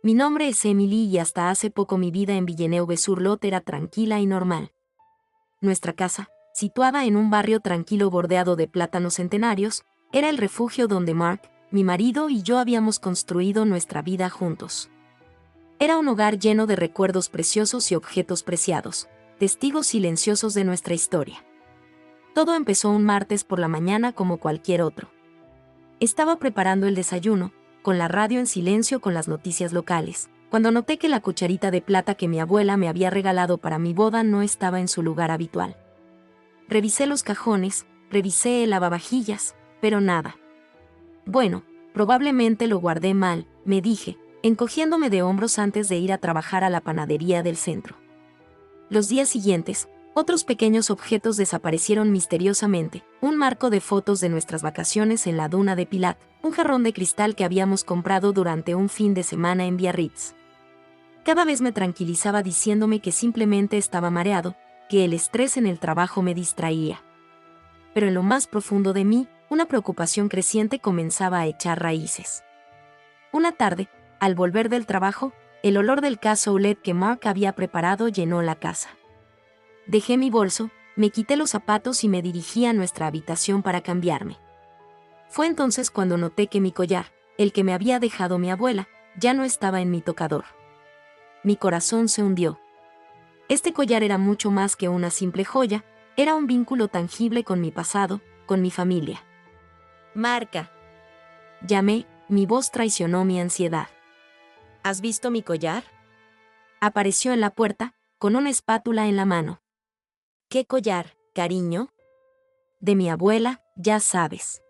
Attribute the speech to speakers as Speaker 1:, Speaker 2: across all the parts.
Speaker 1: Mi nombre es Emily y hasta hace poco mi vida en Villeneuve-sur-Lot era tranquila y normal. Nuestra casa, situada en un barrio tranquilo bordeado de plátanos centenarios, era el refugio donde Mark, mi marido y yo habíamos construido nuestra vida juntos. Era un hogar lleno de recuerdos preciosos y objetos preciados, testigos silenciosos de nuestra historia. Todo empezó un martes por la mañana como cualquier otro. Estaba preparando el desayuno, con la radio en silencio con las noticias locales, cuando noté que la cucharita de plata que mi abuela me había regalado para mi boda no estaba en su lugar habitual. Revisé los cajones, revisé el lavavajillas, pero nada. Bueno, probablemente lo guardé mal, me dije, encogiéndome de hombros antes de ir a trabajar a la panadería del centro. Los días siguientes, otros pequeños objetos desaparecieron misteriosamente, un marco de fotos de nuestras vacaciones en la duna de Pilat, un jarrón de cristal que habíamos comprado durante un fin de semana en Biarritz. Cada vez me tranquilizaba diciéndome que simplemente estaba mareado, que el estrés en el trabajo me distraía. Pero en lo más profundo de mí, una preocupación creciente comenzaba a echar raíces. Una tarde, al volver del trabajo, el olor del cassoulet que Mark había preparado llenó la casa. Dejé mi bolso, me quité los zapatos y me dirigí a nuestra habitación para cambiarme. Fue entonces cuando noté que mi collar, el que me había dejado mi abuela, ya no estaba en mi tocador. Mi corazón se hundió. Este collar era mucho más que una simple joya, era un vínculo tangible con mi pasado, con mi familia.
Speaker 2: Marca,
Speaker 1: Llamé, mi voz traicionó mi ansiedad.
Speaker 2: ¿has visto mi collar?
Speaker 1: Apareció en la puerta, con una espátula en la mano.
Speaker 2: ¿Qué collar, cariño?
Speaker 1: De mi abuela, ya sabes.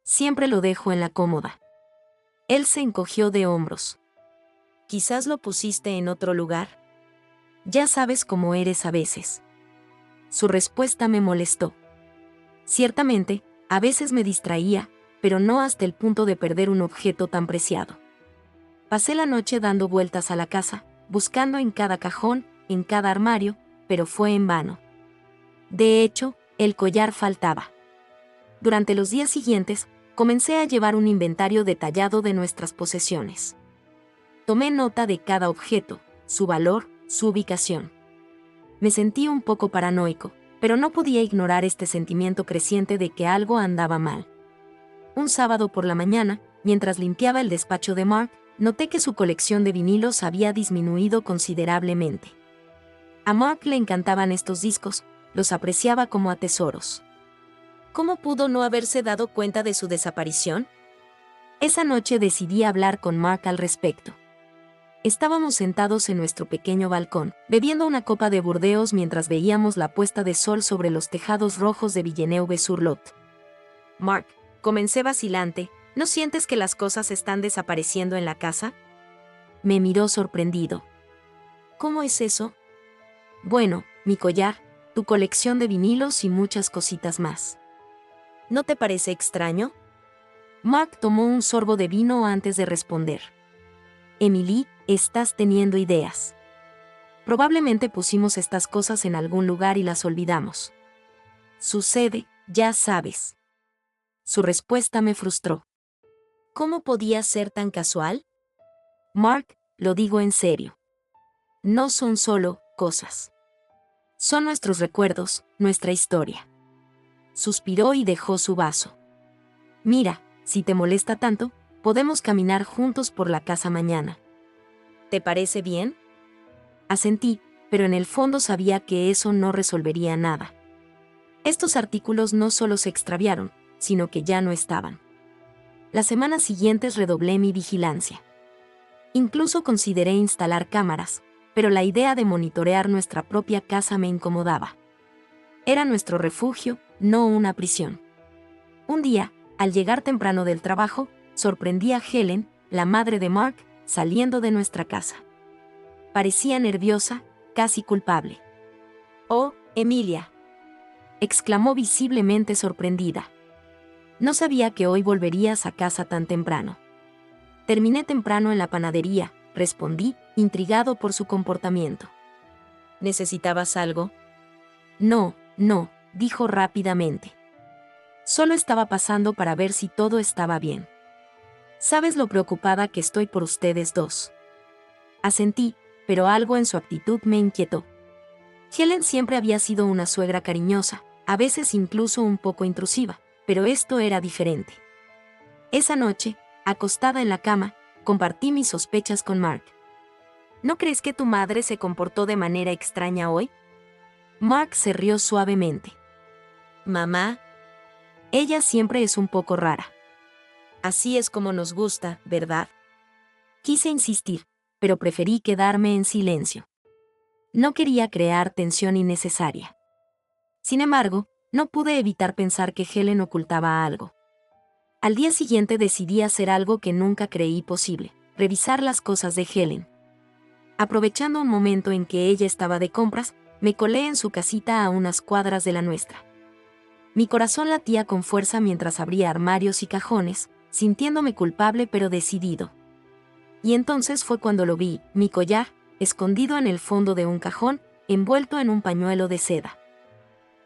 Speaker 1: Siempre lo dejo en la cómoda. Él se encogió de hombros.
Speaker 2: ¿Quizás lo pusiste en otro lugar?
Speaker 1: Ya sabes cómo eres a veces. Su respuesta me molestó. Ciertamente, a veces me distraía, pero no hasta el punto de perder un objeto tan preciado. Pasé la noche dando vueltas a la casa, buscando en cada cajón, en cada armario, pero fue en vano. De hecho, el collar faltaba. Durante los días siguientes, comencé a llevar un inventario detallado de nuestras posesiones. Tomé nota de cada objeto, su valor, su ubicación. Me sentí un poco paranoico, pero no podía ignorar este sentimiento creciente de que algo andaba mal. Un sábado por la mañana, mientras limpiaba el despacho de Mark, noté que su colección de vinilos había disminuido considerablemente. A Mark le encantaban estos discos, los apreciaba como a tesoros.
Speaker 2: ¿Cómo pudo no haberse dado cuenta de su desaparición?
Speaker 1: Esa noche decidí hablar con Mark al respecto. Estábamos sentados en nuestro pequeño balcón, bebiendo una copa de Burdeos mientras veíamos la puesta de sol sobre los tejados rojos de Villeneuve-sur-Lot.
Speaker 2: Mark, comencé vacilante, ¿no sientes que las cosas están desapareciendo en la casa?
Speaker 1: Me miró sorprendido.
Speaker 2: ¿Cómo es eso?
Speaker 1: Bueno, mi collar, tu colección de vinilos y muchas cositas más.
Speaker 2: ¿No te parece extraño?
Speaker 1: Mark tomó un sorbo de vino antes de responder. Emily, estás teniendo ideas. Probablemente pusimos estas cosas en algún lugar y las olvidamos. Sucede, ya sabes. Su respuesta me frustró.
Speaker 2: ¿Cómo podía ser tan casual?
Speaker 1: Mark, lo digo en serio. No son solo cosas. Son nuestros recuerdos, nuestra historia. Suspiró y dejó su vaso. Mira, si te molesta tanto, podemos caminar juntos por la casa mañana.
Speaker 2: ¿Te parece bien?
Speaker 1: Asentí, pero en el fondo sabía que eso no resolvería nada. Estos artículos no solo se extraviaron, sino que ya no estaban. Las semanas siguientes redoblé mi vigilancia. Incluso consideré instalar cámaras, pero la idea de monitorear nuestra propia casa me incomodaba. Era nuestro refugio, no una prisión. Un día, al llegar temprano del trabajo, sorprendí a Helen, la madre de Mark, saliendo de nuestra casa. Parecía nerviosa, casi culpable.
Speaker 2: «Oh, Emilia»,
Speaker 1: exclamó visiblemente sorprendida. No sabía que hoy volverías a casa tan temprano. Terminé temprano en la panadería, respondí, intrigado por su comportamiento.
Speaker 2: ¿Necesitabas algo?
Speaker 1: No, dijo rápidamente. Solo estaba pasando para ver si todo estaba bien. Sabes lo preocupada que estoy por ustedes dos. Asentí, pero algo en su actitud me inquietó. Helen siempre había sido una suegra cariñosa, a veces incluso un poco intrusiva, pero esto era diferente. Esa noche, acostada en la cama, compartí mis sospechas con Mark.
Speaker 2: ¿No crees que tu madre se comportó de manera extraña hoy?
Speaker 1: Mark se rió suavemente.
Speaker 2: Mamá,
Speaker 1: ella siempre es un poco rara.
Speaker 2: Así es como nos gusta, ¿verdad?
Speaker 1: Quise insistir, pero preferí quedarme en silencio. No quería crear tensión innecesaria. Sin embargo, no pude evitar pensar que Helen ocultaba algo. Al día siguiente decidí hacer algo que nunca creí posible: revisar las cosas de Helen. Aprovechando un momento en que ella estaba de compras, me colé en su casita a unas cuadras de la nuestra. Mi corazón latía con fuerza mientras abría armarios y cajones, sintiéndome culpable pero decidido. Y entonces fue cuando lo vi, mi collar, escondido en el fondo de un cajón, envuelto en un pañuelo de seda.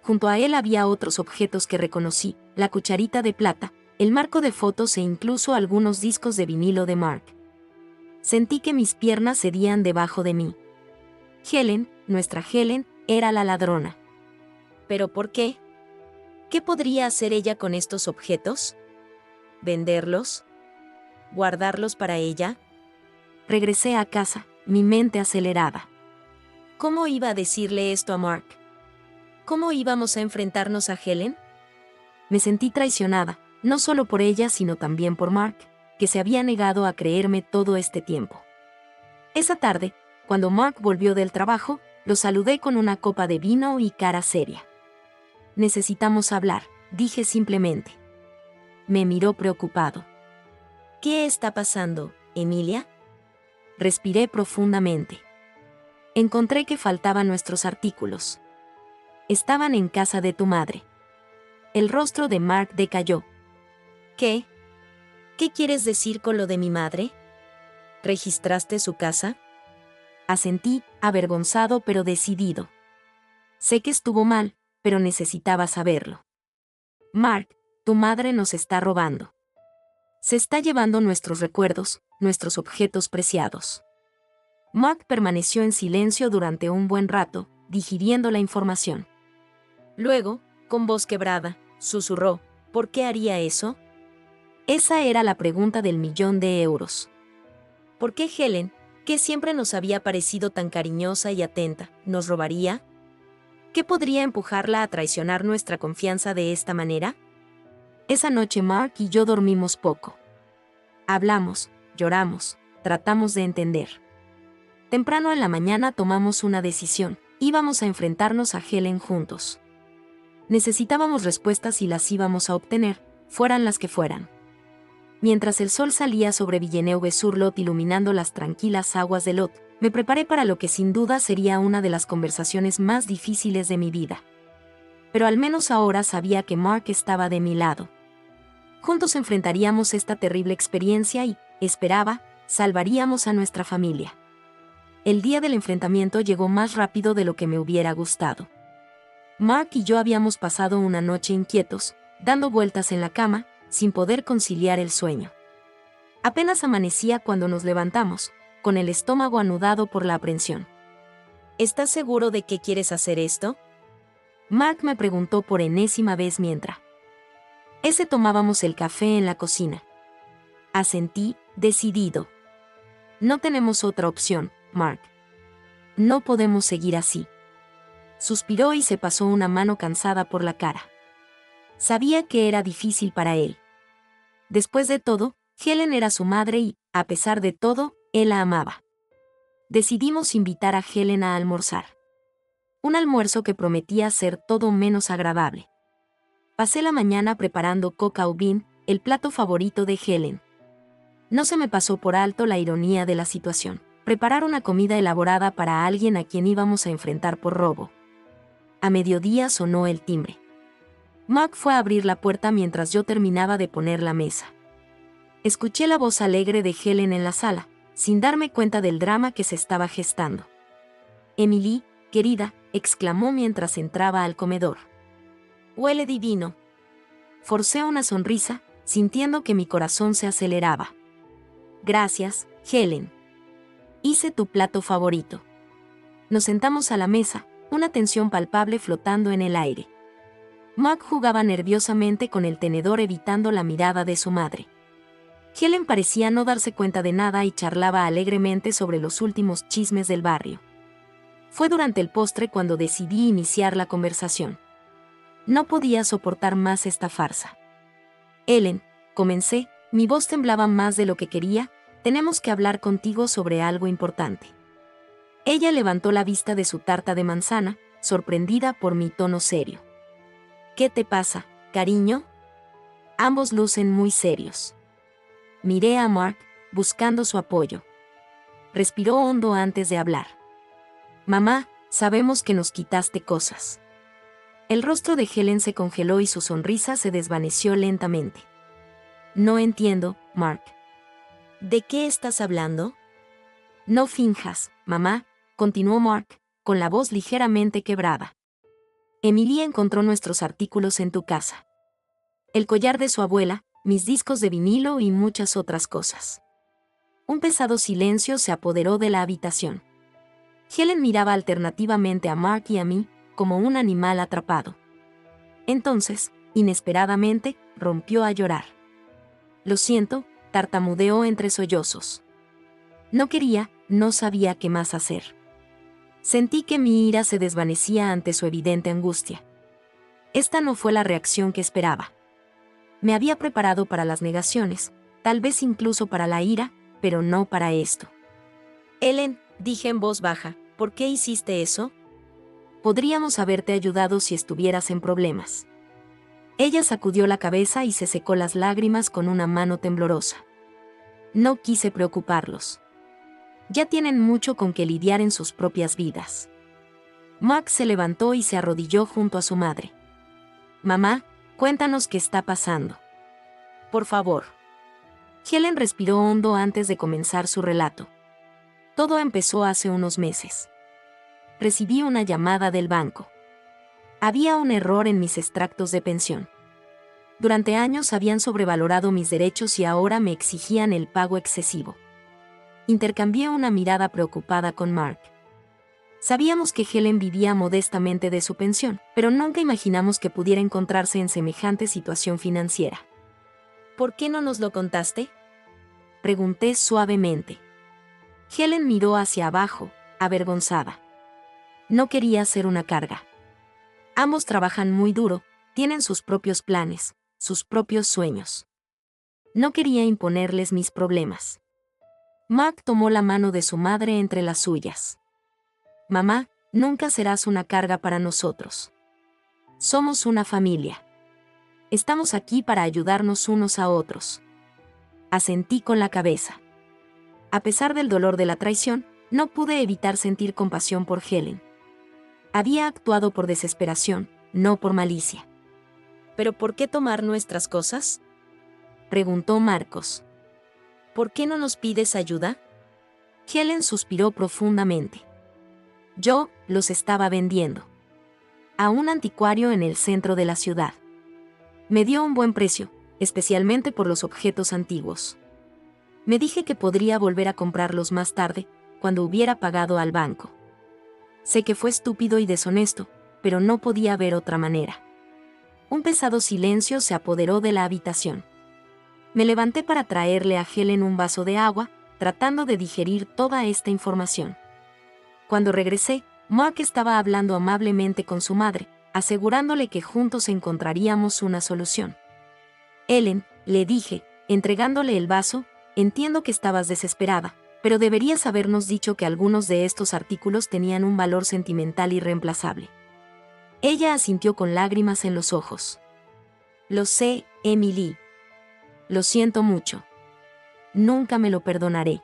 Speaker 1: Junto a él había otros objetos que reconocí: la cucharita de plata, el marco de fotos e incluso algunos discos de vinilo de Mark. Sentí que mis piernas cedían debajo de mí. Helen, nuestra Helen, era la ladrona.
Speaker 2: ¿Pero por qué? ¿Qué podría hacer ella con estos objetos? ¿Venderlos? ¿Guardarlos para ella?
Speaker 1: Regresé a casa, mi mente acelerada.
Speaker 2: ¿Cómo iba a decirle esto a Mark? ¿Cómo íbamos a enfrentarnos a Helen?
Speaker 1: Me sentí traicionada, no solo por ella sino también por Mark, que se había negado a creerme todo este tiempo. Esa tarde, cuando Mark volvió del trabajo, lo saludé con una copa de vino y cara seria. Necesitamos hablar, dije simplemente. Me miró preocupado.
Speaker 2: ¿Qué está pasando, Emilia?
Speaker 1: Respiré profundamente. Encontré que faltaban nuestros artículos. Estaban en casa de tu madre. El rostro de Mark decayó.
Speaker 2: ¿Qué? ¿Qué quieres decir con lo de mi madre? ¿Registraste su casa?
Speaker 1: Asentí, avergonzado pero decidido. Sé que estuvo mal, pero necesitaba saberlo. Mark, tu madre nos está robando. Se está llevando nuestros recuerdos, nuestros objetos preciados. Mark permaneció en silencio durante un buen rato, digiriendo la información.
Speaker 2: Luego, con voz quebrada, susurró: ¿por qué haría eso?
Speaker 1: Esa era la pregunta del $1.000.000.
Speaker 2: ¿Por qué Helen, que siempre nos había parecido tan cariñosa y atenta, nos robaría? ¿Qué podría empujarla a traicionar nuestra confianza de esta manera?
Speaker 1: Esa noche Mark y yo dormimos poco. Hablamos, lloramos, tratamos de entender. Temprano en la mañana tomamos una decisión: íbamos a enfrentarnos a Helen juntos. Necesitábamos respuestas y las íbamos a obtener, fueran las que fueran. Mientras el sol salía sobre Villeneuve-sur-Lot iluminando las tranquilas aguas de Lot, me preparé para lo que sin duda sería una de las conversaciones más difíciles de mi vida. Pero al menos ahora sabía que Mark estaba de mi lado. Juntos enfrentaríamos esta terrible experiencia y, esperaba, salvaríamos a nuestra familia. El día del enfrentamiento llegó más rápido de lo que me hubiera gustado. Mark y yo habíamos pasado una noche inquietos, dando vueltas en la cama, sin poder conciliar el sueño. Apenas amanecía cuando nos levantamos, con el estómago anudado por la aprensión.
Speaker 2: ¿Estás seguro de que quieres hacer esto?
Speaker 1: Mark me preguntó por enésima vez mientras tomábamos el café en la cocina. Asentí, decidido. No tenemos otra opción, Mark. No podemos seguir así. Suspiró y se pasó una mano cansada por la cara. Sabía que era difícil para él. Después de todo, Helen era su madre y, a pesar de todo, él la amaba. Decidimos invitar a Helen a almorzar. Un almuerzo que prometía ser todo menos agradable. Pasé la mañana preparando coq au vin, el plato favorito de Helen. No se me pasó por alto la ironía de la situación: preparar una comida elaborada para alguien a quien íbamos a enfrentar por robo. A mediodía sonó el timbre. Mark fue a abrir la puerta mientras yo terminaba de poner la mesa. Escuché la voz alegre de Helen en la sala, sin darme cuenta del drama que se estaba gestando. «Emily, querida», exclamó mientras entraba al comedor.
Speaker 2: «Huele divino».
Speaker 1: Forcé una sonrisa, sintiendo que mi corazón se aceleraba. «Gracias, Helen». Hice tu plato favorito. Nos sentamos a la mesa, una tensión palpable flotando en el aire. Mark jugaba nerviosamente con el tenedor evitando la mirada de su madre. Helen parecía no darse cuenta de nada y charlaba alegremente sobre los últimos chismes del barrio. Fue durante el postre cuando decidí iniciar la conversación. No podía soportar más esta farsa. Helen, comencé, mi voz temblaba más de lo que quería, tenemos que hablar contigo sobre algo importante. Ella levantó la vista de su tarta de manzana, sorprendida por mi tono serio. ¿Qué te pasa, cariño? Ambos lucen muy serios. Miré a Mark, buscando su apoyo. Respiró hondo antes de hablar. Mamá, sabemos que nos quitaste cosas. El rostro de Helen se congeló y su sonrisa se desvaneció lentamente. No entiendo, Mark.
Speaker 2: ¿De qué estás hablando?
Speaker 1: No finjas, mamá, continuó Mark, con la voz ligeramente quebrada. Emilia encontró nuestros artículos en tu casa. El collar de su abuela, mis discos de vinilo y muchas otras cosas. Un pesado silencio se apoderó de la habitación. Helen miraba alternativamente a Mark y a mí, como un animal atrapado. Entonces, inesperadamente, rompió a llorar. Lo siento, tartamudeó entre sollozos. No sabía qué más hacer. Sentí que mi ira se desvanecía ante su evidente angustia. Esta no fue la reacción que esperaba. Me había preparado para las negaciones, tal vez incluso para la ira, pero no para esto.
Speaker 2: Helen, dije en voz baja, ¿por qué hiciste eso?
Speaker 1: Podríamos haberte ayudado si estuvieras en problemas. Ella sacudió la cabeza y se secó las lágrimas con una mano temblorosa. No quise preocuparlos. Ya tienen mucho con que lidiar en sus propias vidas. Mark se levantó y se arrodilló junto a su madre. Mamá, cuéntanos qué está pasando. Por favor. Helen respiró hondo antes de comenzar su relato. Todo empezó hace unos meses. Recibí una llamada del banco. Había un error en mis extractos de pensión. Durante años habían sobrevalorado mis derechos y ahora me exigían el pago excesivo. Intercambié una mirada preocupada con Mark. Sabíamos que Helen vivía modestamente de su pensión, pero nunca imaginamos que pudiera encontrarse en semejante situación financiera.
Speaker 2: ¿Por qué no nos lo contaste?
Speaker 1: Pregunté suavemente. Helen miró hacia abajo, avergonzada. No quería ser una carga. Ambos trabajan muy duro, tienen sus propios planes, sus propios sueños. No quería imponerles mis problemas. Mark tomó la mano de su madre entre las suyas. Mamá, nunca serás una carga para nosotros. Somos una familia. Estamos aquí para ayudarnos unos a otros. Asentí con la cabeza. A pesar del dolor de la traición, no pude evitar sentir compasión por Helen. Había actuado por desesperación, no por malicia.
Speaker 2: ¿Pero por qué tomar nuestras cosas?
Speaker 1: Preguntó Marcos.
Speaker 2: ¿Por qué no nos pides ayuda?
Speaker 1: Helen suspiró profundamente. Yo los estaba vendiendo. A un anticuario en el centro de la ciudad. Me dio un buen precio, especialmente por los objetos antiguos. Me dije que podría volver a comprarlos más tarde, cuando hubiera pagado al banco. Sé que fue estúpido y deshonesto, pero no podía haber otra manera. Un pesado silencio se apoderó de la habitación. Me levanté para traerle a Helen un vaso de agua, tratando de digerir toda esta información. Cuando regresé, Mark estaba hablando amablemente con su madre, asegurándole que juntos encontraríamos una solución. Helen, le dije, entregándole el vaso, entiendo que estabas desesperada, pero deberías habernos dicho que algunos de estos artículos tenían un valor sentimental irreemplazable. Ella asintió con lágrimas en los ojos. Lo sé, Emily. Lo siento mucho. Nunca me lo perdonaré.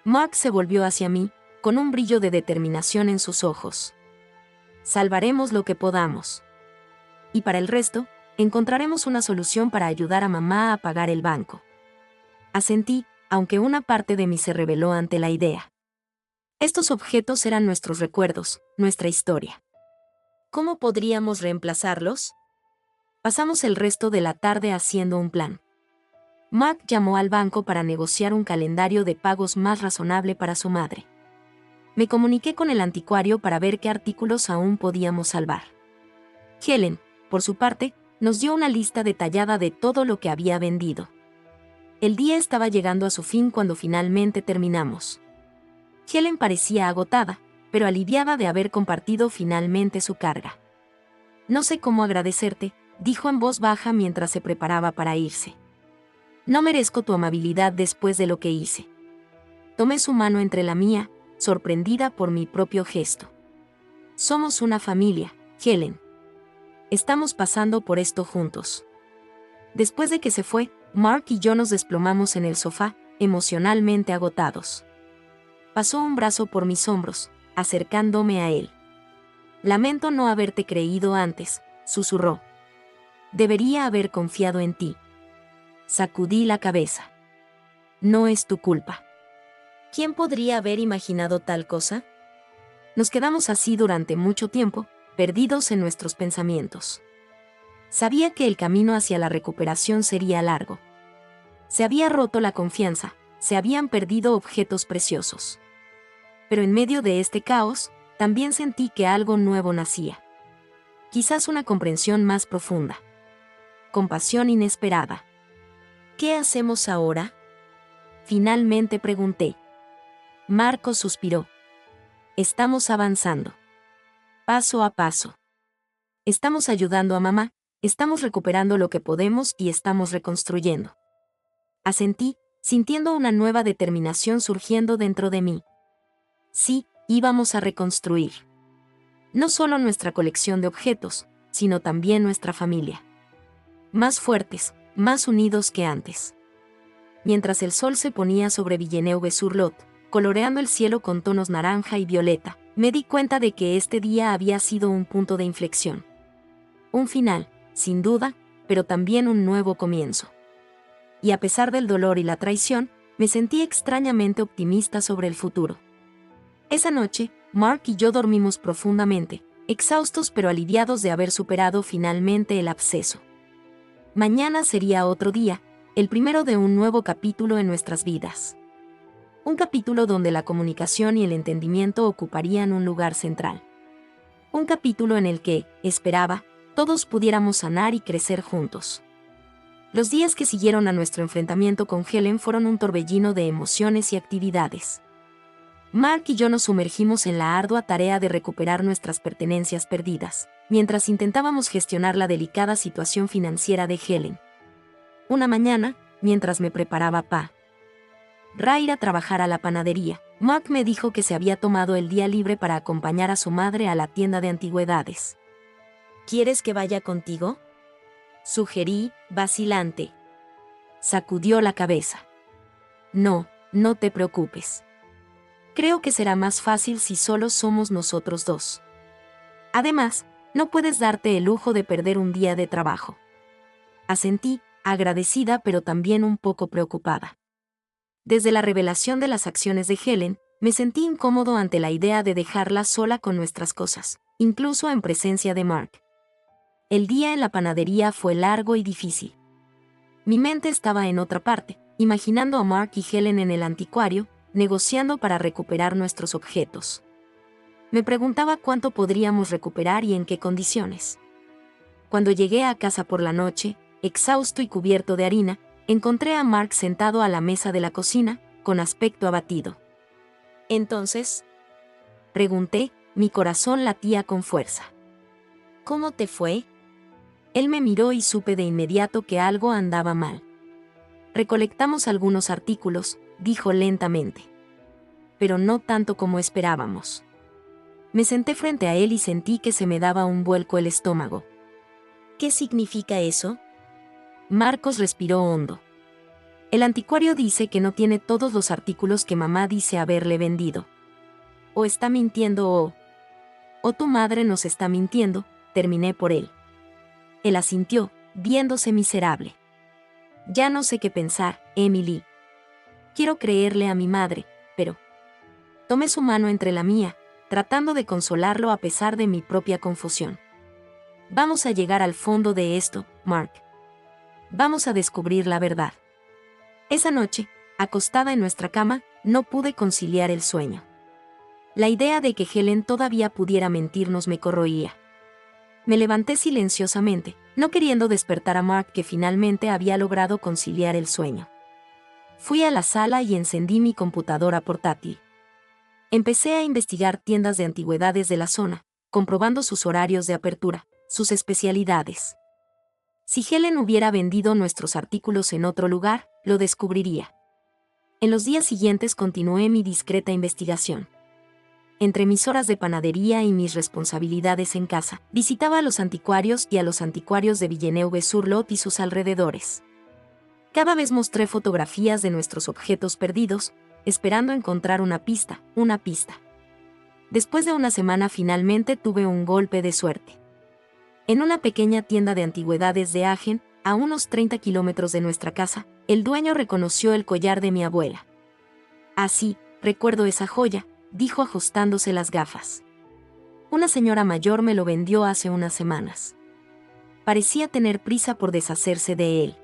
Speaker 1: Mark se volvió hacia mí, con un brillo de determinación en sus ojos. Salvaremos lo que podamos. Y para el resto, encontraremos una solución para ayudar a mamá a pagar el banco. Asentí, aunque una parte de mí se rebeló ante la idea. Estos objetos eran nuestros recuerdos, nuestra historia.
Speaker 2: ¿Cómo podríamos reemplazarlos?
Speaker 1: Pasamos el resto de la tarde haciendo un plan. Mark llamó al banco para negociar un calendario de pagos más razonable para su madre. Me comuniqué con el anticuario para ver qué artículos aún podíamos salvar. Helen, por su parte, nos dio una lista detallada de todo lo que había vendido. El día estaba llegando a su fin cuando finalmente terminamos. Helen parecía agotada, pero aliviada de haber compartido finalmente su carga. No sé cómo agradecerte, dijo en voz baja mientras se preparaba para irse. No merezco tu amabilidad después de lo que hice. Tomé su mano entre la mía, sorprendida por mi propio gesto. Somos una familia, Helen. Estamos pasando por esto juntos. Después de que se fue, Mark y yo nos desplomamos en el sofá, emocionalmente agotados. Pasó un brazo por mis hombros, acercándome a él. Lamento no haberte creído antes, susurró. Debería haber confiado en ti. Sacudí la cabeza. No es tu culpa.
Speaker 2: ¿Quién podría haber imaginado tal cosa?
Speaker 1: Nos quedamos así durante mucho tiempo, perdidos en nuestros pensamientos. Sabía que el camino hacia la recuperación sería largo. Se había roto la confianza, se habían perdido objetos preciosos. Pero en medio de este caos, también sentí que algo nuevo nacía. Quizás una comprensión más profunda. Compasión inesperada.
Speaker 2: ¿Qué hacemos ahora?
Speaker 1: Finalmente pregunté. Marco suspiró. Estamos avanzando. Paso a paso. Estamos ayudando a mamá, estamos recuperando lo que podemos y estamos reconstruyendo. Asentí, sintiendo una nueva determinación surgiendo dentro de mí. Sí, íbamos a reconstruir. No solo nuestra colección de objetos, sino también nuestra familia. Más fuertes, más unidos que antes. Mientras el sol se ponía sobre Villeneuve-sur-Lot, coloreando el cielo con tonos naranja y violeta, me di cuenta de que este día había sido un punto de inflexión. Un final, sin duda, pero también un nuevo comienzo. Y a pesar del dolor y la traición, me sentí extrañamente optimista sobre el futuro. Esa noche, Mark y yo dormimos profundamente, exhaustos pero aliviados de haber superado finalmente el absceso. Mañana sería otro día, el primero de un nuevo capítulo en nuestras vidas. Un capítulo donde la comunicación y el entendimiento ocuparían un lugar central. Un capítulo en el que, esperaba, todos pudiéramos sanar y crecer juntos. Los días que siguieron a nuestro enfrentamiento con Helen fueron un torbellino de emociones y actividades. Mark y yo nos sumergimos en la ardua tarea de recuperar nuestras pertenencias perdidas, mientras intentábamos gestionar la delicada situación financiera de Helen. Una mañana, mientras me preparaba para ir a trabajar a la panadería, Mark me dijo que se había tomado el día libre para acompañar a su madre a la tienda de antigüedades.
Speaker 2: ¿Quieres que vaya contigo?
Speaker 1: Sugerí, vacilante. Sacudió la cabeza. No, no te preocupes. Creo que será más fácil si solo somos nosotros dos. Además, no puedes darte el lujo de perder un día de trabajo. Asentí, agradecida pero también un poco preocupada. Desde la revelación de las acciones de Helen, me sentí incómodo ante la idea de dejarla sola con nuestras cosas, incluso en presencia de Mark. El día en la panadería fue largo y difícil. Mi mente estaba en otra parte, imaginando a Mark y Helen en el anticuario, negociando para recuperar nuestros objetos. Me preguntaba cuánto podríamos recuperar y en qué condiciones. Cuando llegué a casa por la noche, exhausto y cubierto de harina, encontré a Mark sentado a la mesa de la cocina, con aspecto abatido.
Speaker 2: Entonces,
Speaker 1: pregunté, mi corazón latía con fuerza.
Speaker 2: ¿Cómo te fue?
Speaker 1: Él me miró y supe de inmediato que algo andaba mal. Recolectamos algunos artículos, dijo lentamente. Pero no tanto como esperábamos. Me senté frente a él y sentí que se me daba un vuelco el estómago.
Speaker 2: ¿Qué significa eso?
Speaker 1: Marcos respiró hondo. El anticuario dice que no tiene todos los artículos que mamá dice haberle vendido. O está mintiendo o tu madre nos está mintiendo, terminé por él. Él asintió, viéndose miserable. Ya no sé qué pensar, Emily. Quiero creerle a mi madre, pero... Tomé su mano entre la mía, tratando de consolarlo a pesar de mi propia confusión. Vamos a llegar al fondo de esto, Mark. Vamos a descubrir la verdad. Esa noche, acostada en nuestra cama, no pude conciliar el sueño. La idea de que Helen todavía pudiera mentirnos me corroía. Me levanté silenciosamente, no queriendo despertar a Mark, que finalmente había logrado conciliar el sueño. Fui a la sala y encendí mi computadora portátil. Empecé a investigar tiendas de antigüedades de la zona, comprobando sus horarios de apertura, sus especialidades. Si Helen hubiera vendido nuestros artículos en otro lugar, lo descubriría. En los días siguientes continué mi discreta investigación. Entre mis horas de panadería y mis responsabilidades en casa, visitaba a los anticuarios y a los anticuarios de Villeneuve-sur-Lot y sus alrededores. Cada vez mostré fotografías de nuestros objetos perdidos, esperando encontrar una pista. Después de una semana finalmente tuve un golpe de suerte. En una pequeña tienda de antigüedades de Agen, a unos 30 kilómetros de nuestra casa, el dueño reconoció el collar de mi abuela. «Así, recuerdo esa joya», dijo ajustándose las gafas. «Una señora mayor me lo vendió hace unas semanas». Parecía tener prisa por deshacerse de él.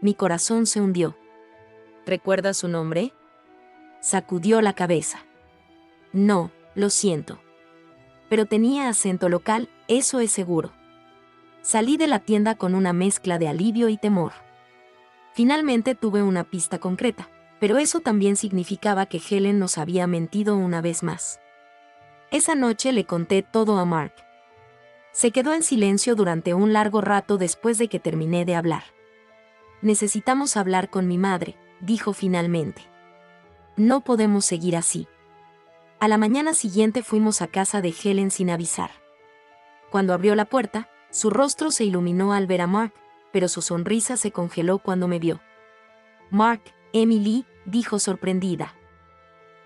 Speaker 1: Mi corazón se hundió.
Speaker 2: ¿Recuerdas su nombre?
Speaker 1: Sacudió la cabeza. «No, lo siento. Pero tenía acento local, eso es seguro». Salí de la tienda con una mezcla de alivio y temor. Finalmente tuve una pista concreta, pero eso también significaba que Helen nos había mentido una vez más. Esa noche le conté todo a Mark. Se quedó en silencio durante un largo rato después de que terminé de hablar. «Necesitamos hablar con mi madre», dijo finalmente. «No podemos seguir así». A la mañana siguiente fuimos a casa de Helen sin avisar. Cuando abrió la puerta, su rostro se iluminó al ver a Mark, pero su sonrisa se congeló cuando me vio. «Mark, Emily», dijo sorprendida.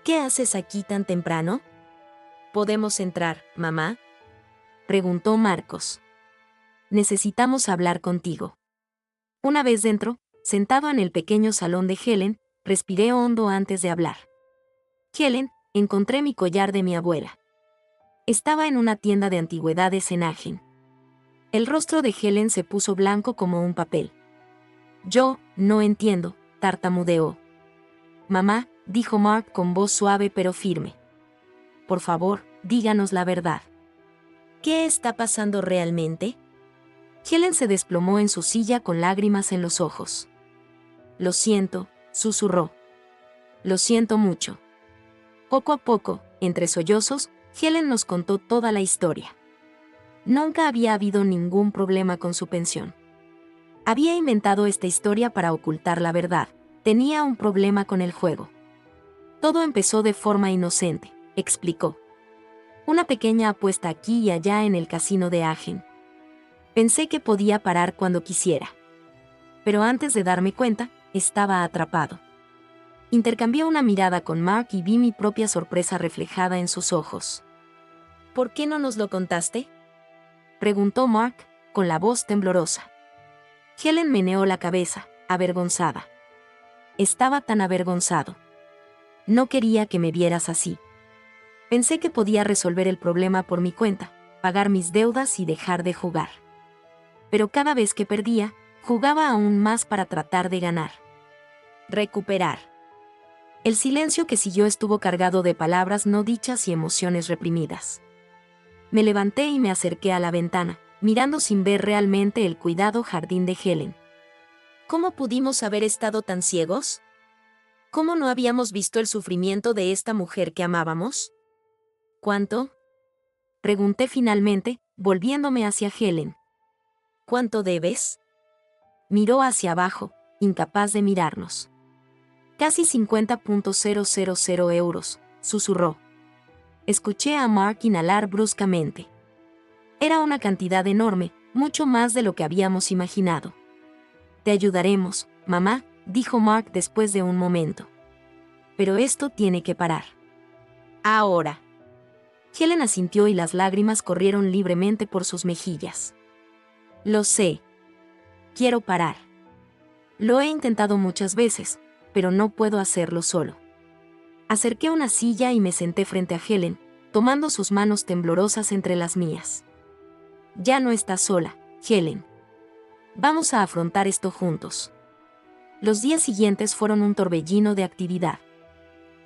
Speaker 2: «¿Qué haces aquí tan temprano?» «¿Podemos entrar, mamá?»,
Speaker 1: preguntó Marcos. «Necesitamos hablar contigo». Una vez dentro, sentado en el pequeño salón de Helen, respiré hondo antes de hablar. «Helen, encontré mi collar de mi abuela». Estaba en una tienda de antigüedades en Agen. El rostro de Helen se puso blanco como un papel. «Yo, no entiendo», tartamudeó. «Mamá», dijo Mark con voz suave pero firme. «Por favor, díganos la verdad».
Speaker 2: «¿Qué está pasando realmente?».
Speaker 1: Helen se desplomó en su silla con lágrimas en los ojos. «Lo siento», susurró. «Lo siento mucho». Poco a poco, entre sollozos, Helen nos contó toda la historia. Nunca había habido ningún problema con su pensión. Había inventado esta historia para ocultar la verdad. Tenía un problema con el juego. «Todo empezó de forma inocente», explicó. «Una pequeña apuesta aquí y allá en el casino de Agen. Pensé que podía parar cuando quisiera. Pero antes de darme cuenta, estaba atrapado». Intercambié una mirada con Mark y vi mi propia sorpresa reflejada en sus ojos.
Speaker 2: «¿Por qué no nos lo contaste?»,
Speaker 1: preguntó Mark, con la voz temblorosa. Helen meneó la cabeza, avergonzada. Estaba tan avergonzado. «No quería que me vieras así. Pensé que podía resolver el problema por mi cuenta, pagar mis deudas y dejar de jugar. Pero cada vez que perdía, jugaba aún más para tratar de ganar. Recuperar». El silencio que siguió estuvo cargado de palabras no dichas y emociones reprimidas. Me levanté y me acerqué a la ventana, mirando sin ver realmente el cuidado jardín de Helen.
Speaker 2: ¿Cómo pudimos haber estado tan ciegos? ¿Cómo no habíamos visto el sufrimiento de esta mujer que amábamos?
Speaker 1: ¿Cuánto?, pregunté finalmente, volviéndome hacia Helen.
Speaker 2: ¿Cuánto debes?
Speaker 1: Miró hacia abajo, incapaz de mirarnos. «Casi 50.000 euros», susurró. Escuché a Mark inhalar bruscamente. Era una cantidad enorme, mucho más de lo que habíamos imaginado. «Te ayudaremos, mamá», dijo Mark después de un momento. «Pero esto tiene que parar. Ahora». Helen asintió y las lágrimas corrieron libremente por sus mejillas. «Lo sé. Quiero parar. Lo he intentado muchas veces, pero no puedo hacerlo solo». Acerqué una silla y me senté frente a Helen, tomando sus manos temblorosas entre las mías. «Ya no estás sola, Helen. Vamos a afrontar esto juntos». Los días siguientes fueron un torbellino de actividad.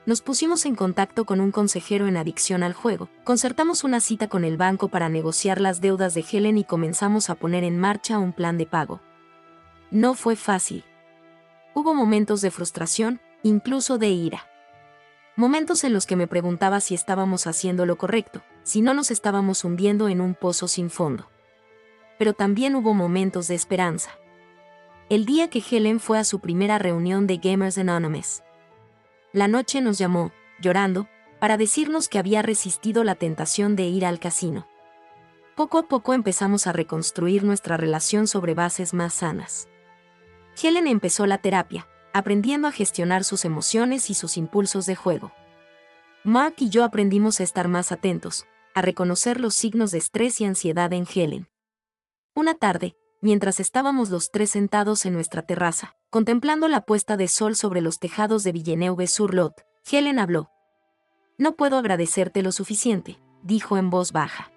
Speaker 1: Nos pusimos en contacto con un consejero en adicción al juego, concertamos una cita con el banco para negociar las deudas de Helen y comenzamos a poner en marcha un plan de pago. No fue fácil. Hubo momentos de frustración, incluso de ira. Momentos en los que me preguntaba si estábamos haciendo lo correcto, si no nos estábamos hundiendo en un pozo sin fondo. Pero también hubo momentos de esperanza. El día que Helen fue a su primera reunión de Gamers Anonymous. La noche nos llamó, llorando, para decirnos que había resistido la tentación de ir al casino. Poco a poco empezamos a reconstruir nuestra relación sobre bases más sanas. Helen empezó la terapia, aprendiendo a gestionar sus emociones y sus impulsos de juego. Mark y yo aprendimos a estar más atentos, a reconocer los signos de estrés y ansiedad en Helen. Una tarde, mientras estábamos los tres sentados en nuestra terraza, contemplando la puesta de sol sobre los tejados de Villeneuve-sur-Lot, Helen habló. «No puedo agradecerte lo suficiente», dijo en voz baja.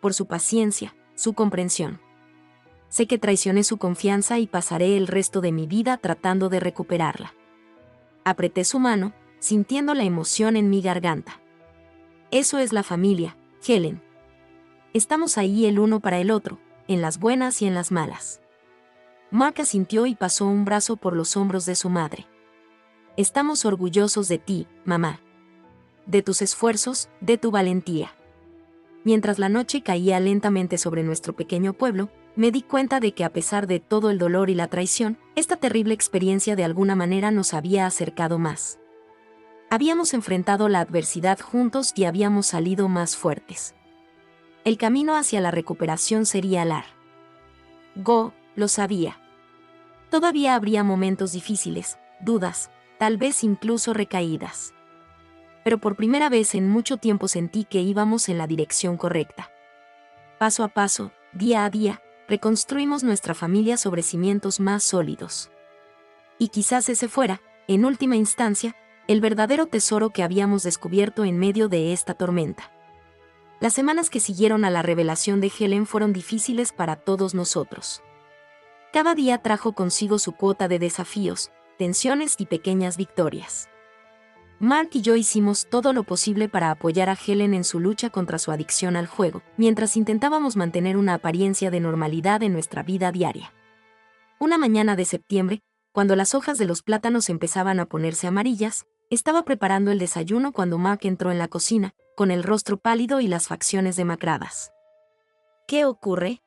Speaker 1: «Por su paciencia, su comprensión. Sé que traicioné su confianza y pasaré el resto de mi vida tratando de recuperarla». Apreté su mano, sintiendo la emoción en mi garganta. «Eso es la familia, Helen. Estamos ahí el uno para el otro, en las buenas y en las malas». Mark asintió y pasó un brazo por los hombros de su madre. «Estamos orgullosos de ti, mamá. De tus esfuerzos, de tu valentía». Mientras la noche caía lentamente sobre nuestro pequeño pueblo, me di cuenta de que a pesar de todo el dolor y la traición, esta terrible experiencia de alguna manera nos había acercado más. Habíamos enfrentado la adversidad juntos y habíamos salido más fuertes. El camino hacia la recuperación sería largo, lo sabía. Todavía habría momentos difíciles, dudas, tal vez incluso recaídas. Pero por primera vez en mucho tiempo sentí que íbamos en la dirección correcta. Paso a paso, día a día, reconstruimos nuestra familia sobre cimientos más sólidos. Y quizás ese fuera, en última instancia, el verdadero tesoro que habíamos descubierto en medio de esta tormenta. Las semanas que siguieron a la revelación de Helen fueron difíciles para todos nosotros. Cada día trajo consigo su cuota de desafíos, tensiones y pequeñas victorias. Mark y yo hicimos todo lo posible para apoyar a Helen en su lucha contra su adicción al juego, mientras intentábamos mantener una apariencia de normalidad en nuestra vida diaria. Una mañana de septiembre, cuando las hojas de los plátanos empezaban a ponerse amarillas, estaba preparando el desayuno cuando Mark entró en la cocina, con el rostro pálido y las facciones demacradas.
Speaker 2: ¿Qué ocurre?,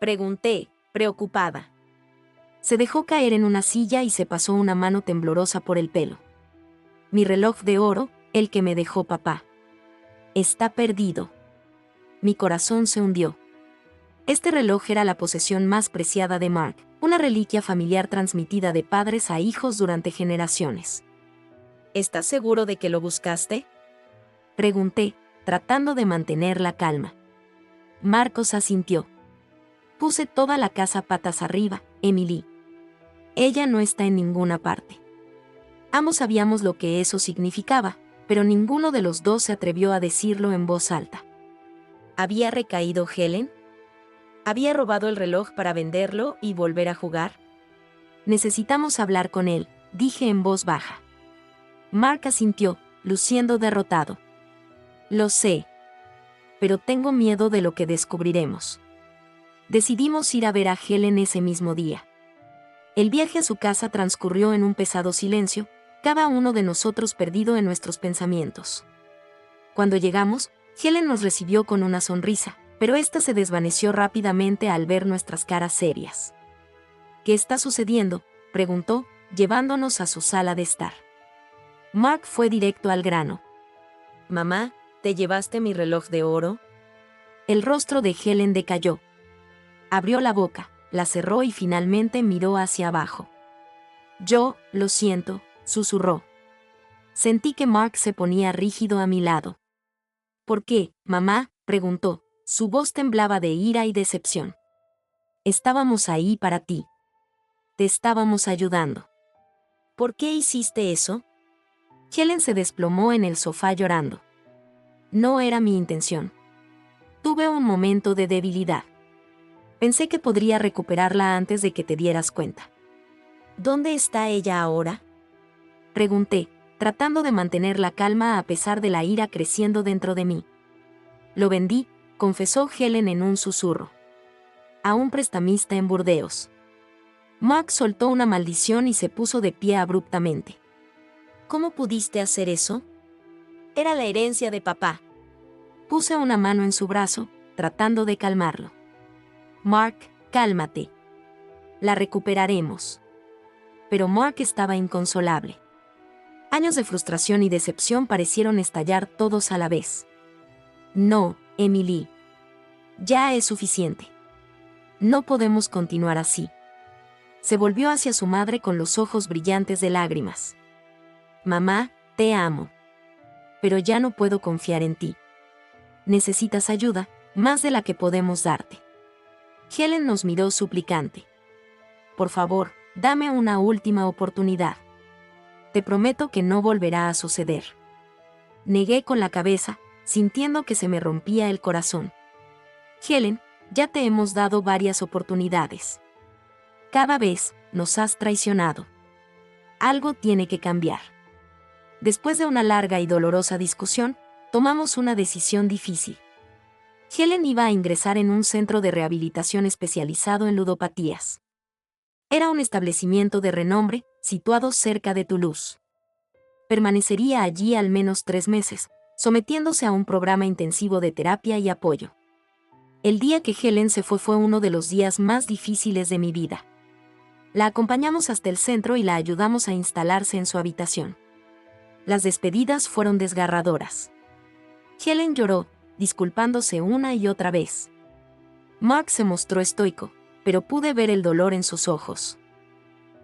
Speaker 2: pregunté, preocupada.
Speaker 1: Se dejó caer en una silla y se pasó una mano temblorosa por el pelo. «Mi reloj de oro, el que me dejó papá. Está perdido». Mi corazón se hundió. Este reloj era la posesión más preciada de Mark, una reliquia familiar transmitida de padres a hijos durante generaciones.
Speaker 2: ¿Estás seguro de que lo buscaste?,
Speaker 1: pregunté, tratando de mantener la calma. Marcos asintió. «Puse toda la casa patas arriba, Emily. Ella no está en ninguna parte». Ambos sabíamos lo que eso significaba, pero ninguno de los dos se atrevió a decirlo en voz alta.
Speaker 2: ¿Había recaído Helen? ¿Había robado el reloj para venderlo y volver a jugar?
Speaker 1: «Necesitamos hablar con él», dije en voz baja. Mark asintió, luciendo derrotado. «Lo sé. Pero tengo miedo de lo que descubriremos». Decidimos ir a ver a Helen ese mismo día. El viaje a su casa transcurrió en un pesado silencio, cada uno de nosotros perdido en nuestros pensamientos. Cuando llegamos, Helen nos recibió con una sonrisa, pero esta se desvaneció rápidamente al ver nuestras caras serias. «¿Qué está sucediendo?», preguntó, llevándonos a su sala de estar. Mark fue directo al grano.
Speaker 2: «Mamá, ¿te llevaste mi reloj de oro?».
Speaker 1: El rostro de Helen decayó. Abrió la boca, la cerró y finalmente miró hacia abajo. «Yo, lo siento», susurró. Sentí que Mark se ponía rígido a mi lado. «¿Por qué, mamá?», preguntó. Su voz temblaba de ira y decepción. «Estábamos ahí para ti. Te estábamos ayudando».
Speaker 2: «¿Por qué hiciste eso?».
Speaker 1: Helen se desplomó en el sofá llorando. «No era mi intención. Tuve un momento de debilidad. Pensé que podría recuperarla antes de que te dieras cuenta.
Speaker 2: ¿Dónde está ella ahora?
Speaker 1: Pregunté, tratando de mantener la calma a pesar de la ira creciendo dentro de mí. Lo vendí, confesó Helen en un susurro. A un prestamista en Burdeos. Mark soltó una maldición y se puso de pie abruptamente.
Speaker 2: ¿Cómo pudiste hacer eso? Era la herencia de papá.
Speaker 1: Puse una mano en su brazo, tratando de calmarlo. Mark, cálmate. La recuperaremos. Pero Mark estaba inconsolable. Años de frustración y decepción parecieron estallar todos a la vez. No, Emily. Ya es suficiente. No podemos continuar así. Se volvió hacia su madre con los ojos brillantes de lágrimas. Mamá, te amo. Pero ya no puedo confiar en ti. Necesitas ayuda, más de la que podemos darte. Helen nos miró suplicante. Por favor, dame una última oportunidad. Te prometo que no volverá a suceder. Negué con la cabeza, sintiendo que se me rompía el corazón. Helen, ya te hemos dado varias oportunidades. Cada vez nos has traicionado. Algo tiene que cambiar. Después de una larga y dolorosa discusión, tomamos una decisión difícil. Helen iba a ingresar en un centro de rehabilitación especializado en ludopatías. Era un establecimiento de renombre, situado cerca de Toulouse. Permanecería allí al menos 3 meses, sometiéndose a un programa intensivo de terapia y apoyo. El día que Helen se fue uno de los días más difíciles de mi vida. La acompañamos hasta el centro y la ayudamos a instalarse en su habitación. Las despedidas fueron desgarradoras. Helen lloró, disculpándose una y otra vez. Mark se mostró estoico, pero pude ver el dolor en sus ojos.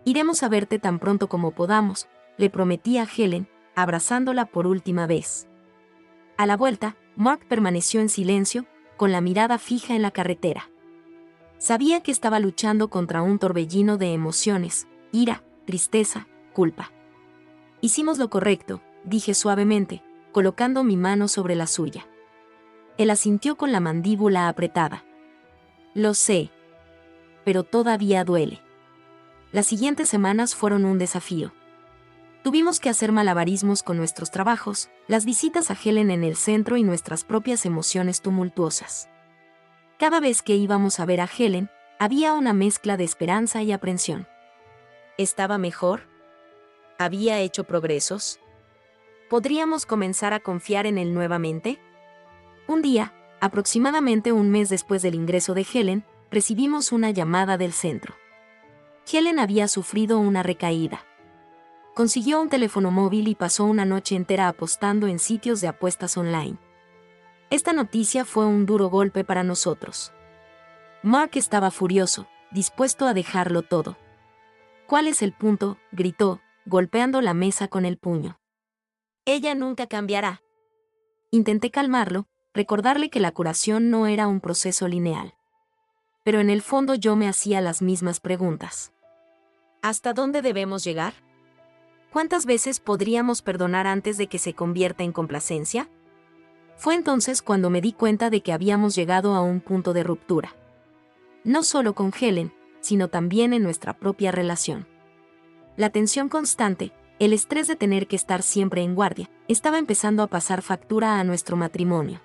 Speaker 1: Iremos a verte tan pronto como podamos, le prometí a Helen, abrazándola por última vez. A la vuelta, Mark permaneció en silencio, con la mirada fija en la carretera. Sabía que estaba luchando contra un torbellino de emociones, ira, tristeza, culpa. Hicimos lo correcto, dije suavemente, colocando mi mano sobre la suya. Él asintió con la mandíbula apretada. Lo sé. Pero todavía duele. Las siguientes semanas fueron un desafío. Tuvimos que hacer malabarismos con nuestros trabajos, las visitas a Helen en el centro y nuestras propias emociones tumultuosas. Cada vez que íbamos a ver a Helen, había una mezcla de esperanza y aprensión.
Speaker 2: ¿Estaba mejor? ¿Había hecho progresos? ¿Podríamos comenzar a confiar en él nuevamente?
Speaker 1: Un día, aproximadamente un mes después del ingreso de Helen, recibimos una llamada del centro. Helen había sufrido una recaída. Consiguió un teléfono móvil y pasó una noche entera apostando en sitios de apuestas online. Esta noticia fue un duro golpe para nosotros. Mark estaba furioso, dispuesto a dejarlo todo. ¿Cuál es el punto?, gritó, golpeando la mesa con el puño.
Speaker 2: Ella nunca cambiará.
Speaker 1: Intenté calmarlo, recordarle que la curación no era un proceso lineal. Pero en el fondo yo me hacía las mismas preguntas.
Speaker 2: ¿Hasta dónde debemos llegar?
Speaker 1: ¿Cuántas veces podríamos perdonar antes de que se convierta en complacencia? Fue entonces cuando me di cuenta de que habíamos llegado a un punto de ruptura. No solo con Helen, sino también en nuestra propia relación. La tensión constante, el estrés de tener que estar siempre en guardia, estaba empezando a pasar factura a nuestro matrimonio.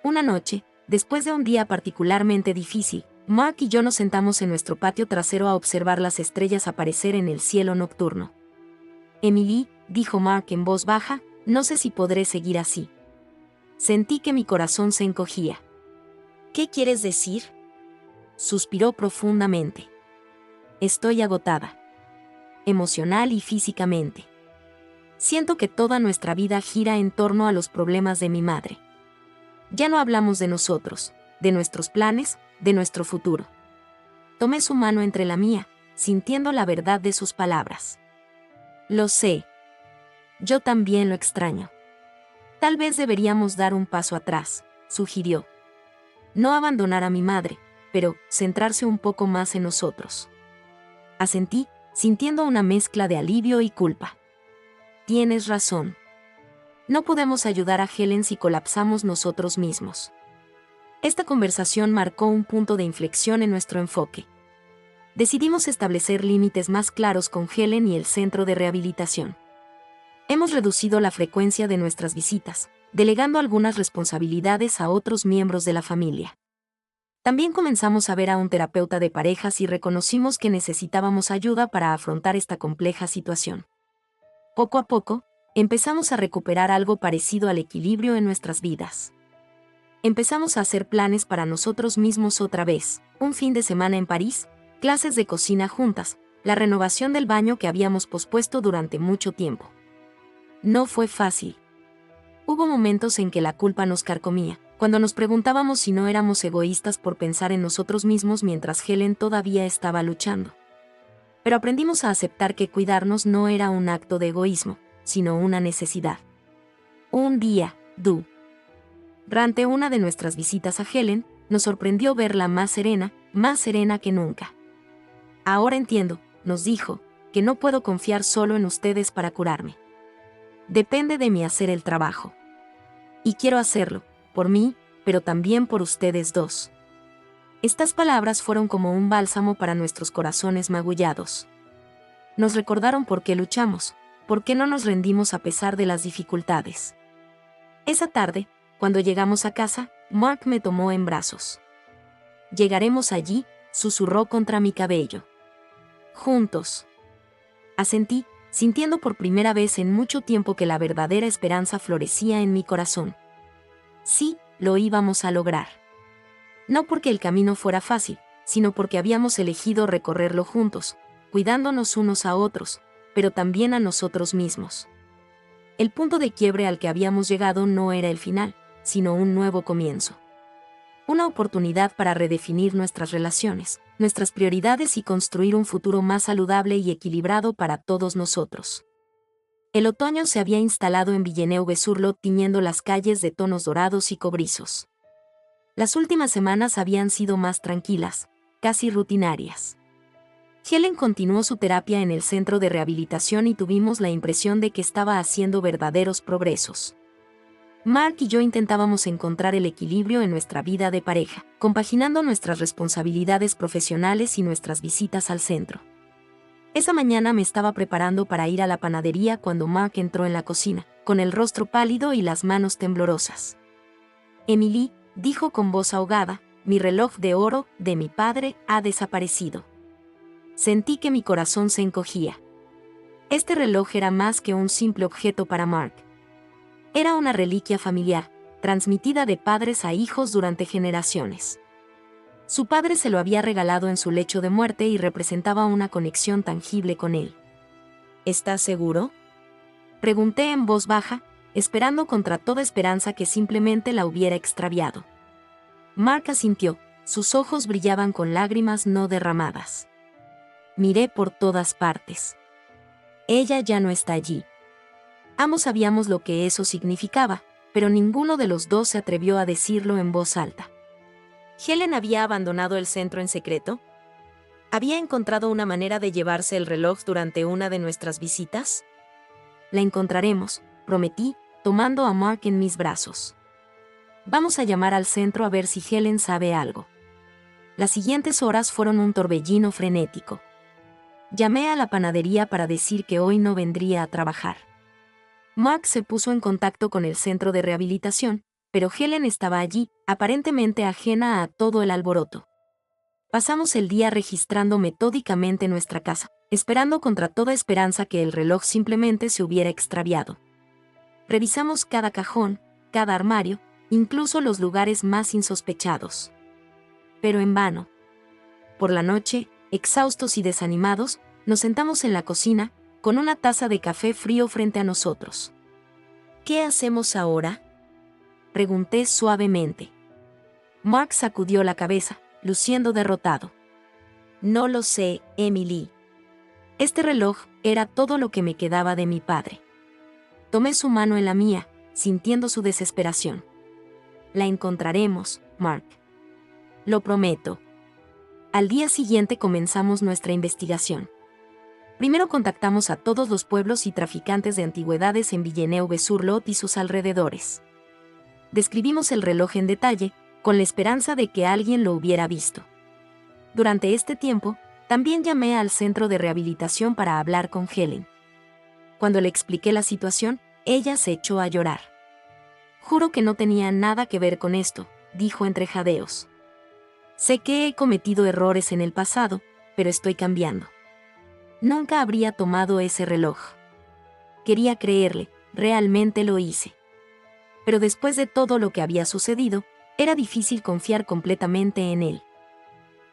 Speaker 1: Una noche, después de un día particularmente difícil, Mark y yo nos sentamos en nuestro patio trasero a observar las estrellas aparecer en el cielo nocturno. Emily, dijo Mark en voz baja, no sé si podré seguir así. Sentí que mi corazón se encogía.
Speaker 2: ¿Qué quieres decir?
Speaker 1: Suspiró profundamente. Estoy agotada. Emocional y físicamente. Siento que toda nuestra vida gira en torno a los problemas de mi madre. Ya no hablamos de nosotros, de nuestros planes, de nuestro futuro. Tomé su mano entre la mía, sintiendo la verdad de sus palabras. Lo sé. Yo también lo extraño. Tal vez deberíamos dar un paso atrás, sugirió. No abandonar a mi madre, pero centrarse un poco más en nosotros. Asentí, sintiendo una mezcla de alivio y culpa. Tienes razón. No podemos ayudar a Helen si colapsamos nosotros mismos. Esta conversación marcó un punto de inflexión en nuestro enfoque. Decidimos establecer límites más claros con Helen y el centro de rehabilitación. Hemos reducido la frecuencia de nuestras visitas, delegando algunas responsabilidades a otros miembros de la familia. También comenzamos a ver a un terapeuta de parejas y reconocimos que necesitábamos ayuda para afrontar esta compleja situación. Poco a poco, empezamos a recuperar algo parecido al equilibrio en nuestras vidas. Empezamos a hacer planes para nosotros mismos otra vez, un fin de semana en París, clases de cocina juntas, la renovación del baño que habíamos pospuesto durante mucho tiempo. No fue fácil. Hubo momentos en que la culpa nos carcomía, cuando nos preguntábamos si no éramos egoístas por pensar en nosotros mismos mientras Helen todavía estaba luchando. Pero aprendimos a aceptar que cuidarnos no era un acto de egoísmo, sino una necesidad. Un día, durante una de nuestras visitas a Helen, nos sorprendió verla más serena que nunca. Ahora entiendo, nos dijo, que no puedo confiar solo en ustedes para curarme. Depende de mí hacer el trabajo. Y quiero hacerlo, por mí, pero también por ustedes dos. Estas palabras fueron como un bálsamo para nuestros corazones magullados. Nos recordaron por qué luchamos, por qué no nos rendimos a pesar de las dificultades. Esa tarde, cuando llegamos a casa, Mark me tomó en brazos. «Llegaremos allí», susurró contra mi cabello. «Juntos». Asentí, sintiendo por primera vez en mucho tiempo que la verdadera esperanza florecía en mi corazón. Sí, lo íbamos a lograr. No porque el camino fuera fácil, sino porque habíamos elegido recorrerlo juntos, cuidándonos unos a otros, pero también a nosotros mismos. El punto de quiebre al que habíamos llegado no era el final, sino un nuevo comienzo. Una oportunidad para redefinir nuestras relaciones, nuestras prioridades y construir un futuro más saludable y equilibrado para todos nosotros. El otoño se había instalado en Villeneuve-sur-Lot tiñendo las calles de tonos dorados y cobrizos. Las últimas semanas habían sido más tranquilas, casi rutinarias. Helen continuó su terapia en el centro de rehabilitación y tuvimos la impresión de que estaba haciendo verdaderos progresos. Mark y yo intentábamos encontrar el equilibrio en nuestra vida de pareja, compaginando nuestras responsabilidades profesionales y nuestras visitas al centro. Esa mañana me estaba preparando para ir a la panadería cuando Mark entró en la cocina, con el rostro pálido y las manos temblorosas. «Emily», dijo con voz ahogada, «mi reloj de oro de mi padre ha desaparecido». Sentí que mi corazón se encogía. Este reloj era más que un simple objeto para Mark. Era una reliquia familiar, transmitida de padres a hijos durante generaciones. Su padre se lo había regalado en su lecho de muerte y representaba una conexión tangible con él. «¿Estás seguro?», pregunté en voz baja, esperando contra toda esperanza que simplemente la hubiera extraviado. Mark asintió, sus ojos brillaban con lágrimas no derramadas. Miré por todas partes. Ella ya no está allí. Ambos sabíamos lo que eso significaba, pero ninguno de los dos se atrevió a decirlo en voz alta. ¿Helen había abandonado el centro en secreto? ¿Había encontrado una manera de llevarse el reloj durante una de nuestras visitas? La encontraremos, prometí, tomando a Mark en mis brazos. Vamos a llamar al centro a ver si Helen sabe algo. Las siguientes horas fueron un torbellino frenético. Llamé a la panadería para decir que hoy no vendría a trabajar. Mark se puso en contacto con el centro de rehabilitación, pero Helen estaba allí, aparentemente ajena a todo el alboroto. Pasamos el día registrando metódicamente nuestra casa, esperando contra toda esperanza que el reloj simplemente se hubiera extraviado. Revisamos cada cajón, cada armario, incluso los lugares más insospechados. Pero en vano. Por la noche, exhaustos y desanimados, nos sentamos en la cocina, con una taza de café frío frente a nosotros. «¿Qué hacemos ahora?», pregunté suavemente. Mark sacudió la cabeza, luciendo derrotado. «No lo sé, Emily. Este reloj era todo lo que me quedaba de mi padre». Tomé su mano en la mía, sintiendo su desesperación. «La encontraremos, Mark. Lo prometo». Al día siguiente comenzamos nuestra investigación. Primero contactamos a todos los pueblos y traficantes de antigüedades en Villeneuve-sur-Lot y sus alrededores. Describimos el reloj en detalle, con la esperanza de que alguien lo hubiera visto. Durante este tiempo, También llamé al centro de rehabilitación para hablar con Helen. Cuando le expliqué la situación, ella se echó a llorar. Juro que no tenía nada que ver con esto, dijo entre jadeos. Sé que he cometido errores en el pasado, pero estoy cambiando. Nunca habría tomado ese reloj. Quería creerle, realmente lo hice. Pero después de todo lo que había sucedido, era difícil confiar completamente en él.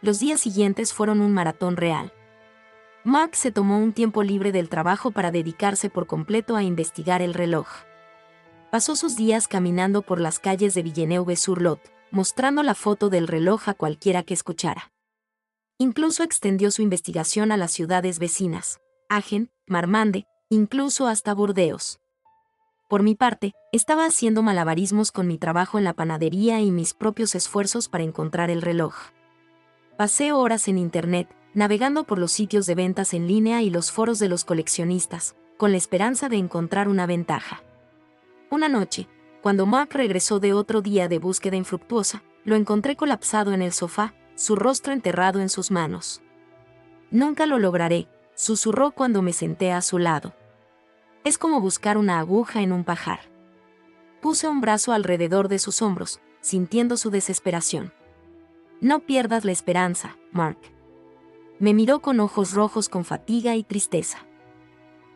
Speaker 1: Los días siguientes fueron un maratón real. Mark se tomó un tiempo libre del trabajo para dedicarse por completo a investigar el reloj. Pasó sus días caminando por las calles de Villeneuve-sur-Lot, mostrando la foto del reloj a cualquiera que escuchara. Incluso extendió su investigación a las ciudades vecinas, Agen, Marmande, incluso hasta Burdeos. Por mi parte, estaba haciendo malabarismos con mi trabajo en la panadería y mis propios esfuerzos para encontrar el reloj. Pasé horas en Internet, navegando por los sitios de ventas en línea y los foros de los coleccionistas, con la esperanza de encontrar una ventaja. Una noche, cuando Mark regresó de otro día de búsqueda infructuosa, lo encontré colapsado en el sofá, su rostro enterrado en sus manos. «Nunca lo lograré», susurró cuando me senté a su lado. «Es como buscar una aguja en un pajar». Puse un brazo alrededor de sus hombros, sintiendo su desesperación. «No pierdas la esperanza, Mark». Me miró con ojos rojos con fatiga y tristeza.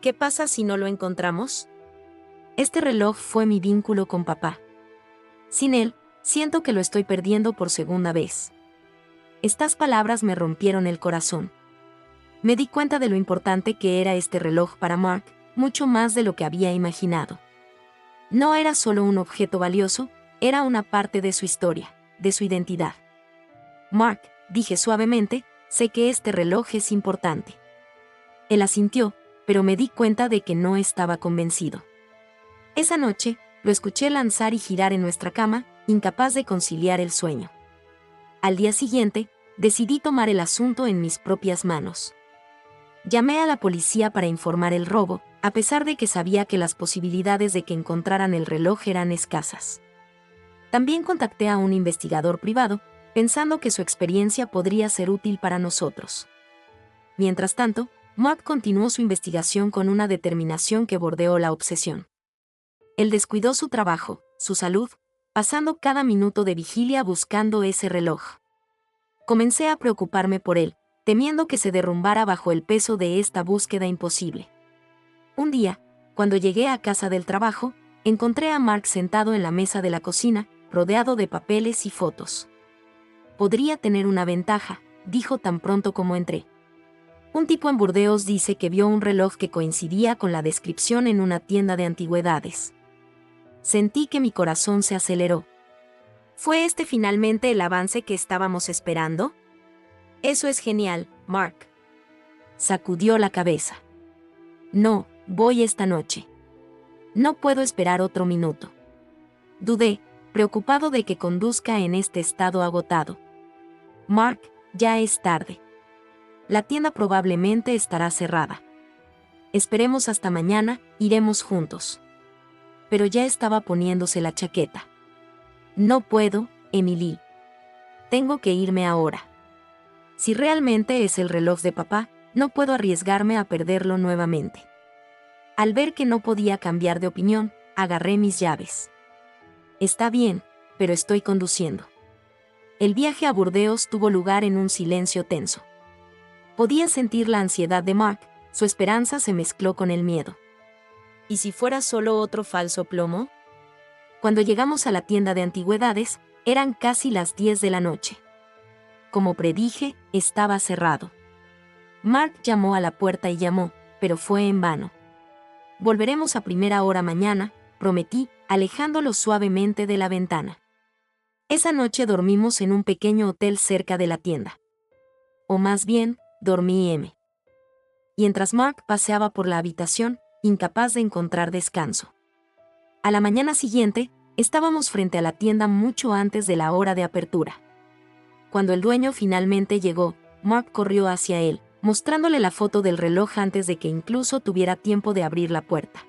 Speaker 2: ¿Qué pasa si no lo encontramos?
Speaker 1: Este reloj fue mi vínculo con papá. Sin él, siento que lo estoy perdiendo por segunda vez. Estas palabras me rompieron el corazón. Me di cuenta de lo importante que era este reloj para Mark, mucho más de lo que había imaginado. No era solo un objeto valioso, era una parte de su historia, de su identidad. «Mark», dije suavemente, «sé que este reloj es importante». Él asintió, pero me di cuenta de que no estaba convencido. Esa noche, lo escuché lanzar y girar en nuestra cama, incapaz de conciliar el sueño. Al día siguiente, decidí tomar el asunto en mis propias manos. Llamé a la policía para informar el robo, a pesar de que sabía que las posibilidades de que encontraran el reloj eran escasas. También contacté a un investigador privado, pensando que su experiencia podría ser útil para nosotros. Mientras tanto, Mark continuó su investigación con una determinación que bordeó la obsesión. Él descuidó su trabajo, su salud, pasando cada minuto de vigilia buscando ese reloj. Comencé a preocuparme por él, temiendo que se derrumbara bajo el peso de esta búsqueda imposible. Un día, cuando llegué a casa del trabajo, encontré a Mark sentado en la mesa de la cocina, rodeado de papeles y fotos. «Podría tener una ventaja», dijo tan pronto como entré. «Un tipo en Burdeos dice que vio un reloj que coincidía con la descripción en una tienda de antigüedades». Sentí que mi corazón se aceleró.
Speaker 2: ¿Fue este finalmente el avance que estábamos esperando? Eso es genial, Mark.
Speaker 1: Sacudió la cabeza. «No, voy esta noche. No puedo esperar otro minuto». Dudé, preocupado de que conduzca en este estado agotado. «Mark, ya es tarde. La tienda probablemente estará cerrada. Esperemos hasta mañana, iremos juntos». Pero ya estaba poniéndose la chaqueta. «No puedo, Emily. Tengo que irme ahora. Si realmente es el reloj de papá, no puedo arriesgarme a perderlo nuevamente». Al ver que no podía cambiar de opinión, agarré mis llaves. «Está bien, pero estoy conduciendo». El viaje a Burdeos tuvo lugar en un silencio tenso. Podía sentir la ansiedad de Mark, su esperanza se mezcló con el miedo.
Speaker 2: ¿Y si fuera solo otro falso plomo?
Speaker 1: Cuando llegamos a la tienda de antigüedades, eran casi las 10 de la noche. Como predije, estaba cerrado. Mark llamó a la puerta y llamó, pero fue en vano. «Volveremos a primera hora mañana», prometí, alejándolo suavemente de la ventana. Esa noche dormimos en un pequeño hotel cerca de la tienda. O más bien, dormí mientras Mark paseaba por la habitación, incapaz de encontrar descanso. A la mañana siguiente, estábamos frente a la tienda mucho antes de la hora de apertura. Cuando el dueño finalmente llegó, Mark corrió hacia él, mostrándole la foto del reloj antes de que incluso tuviera tiempo de abrir la puerta.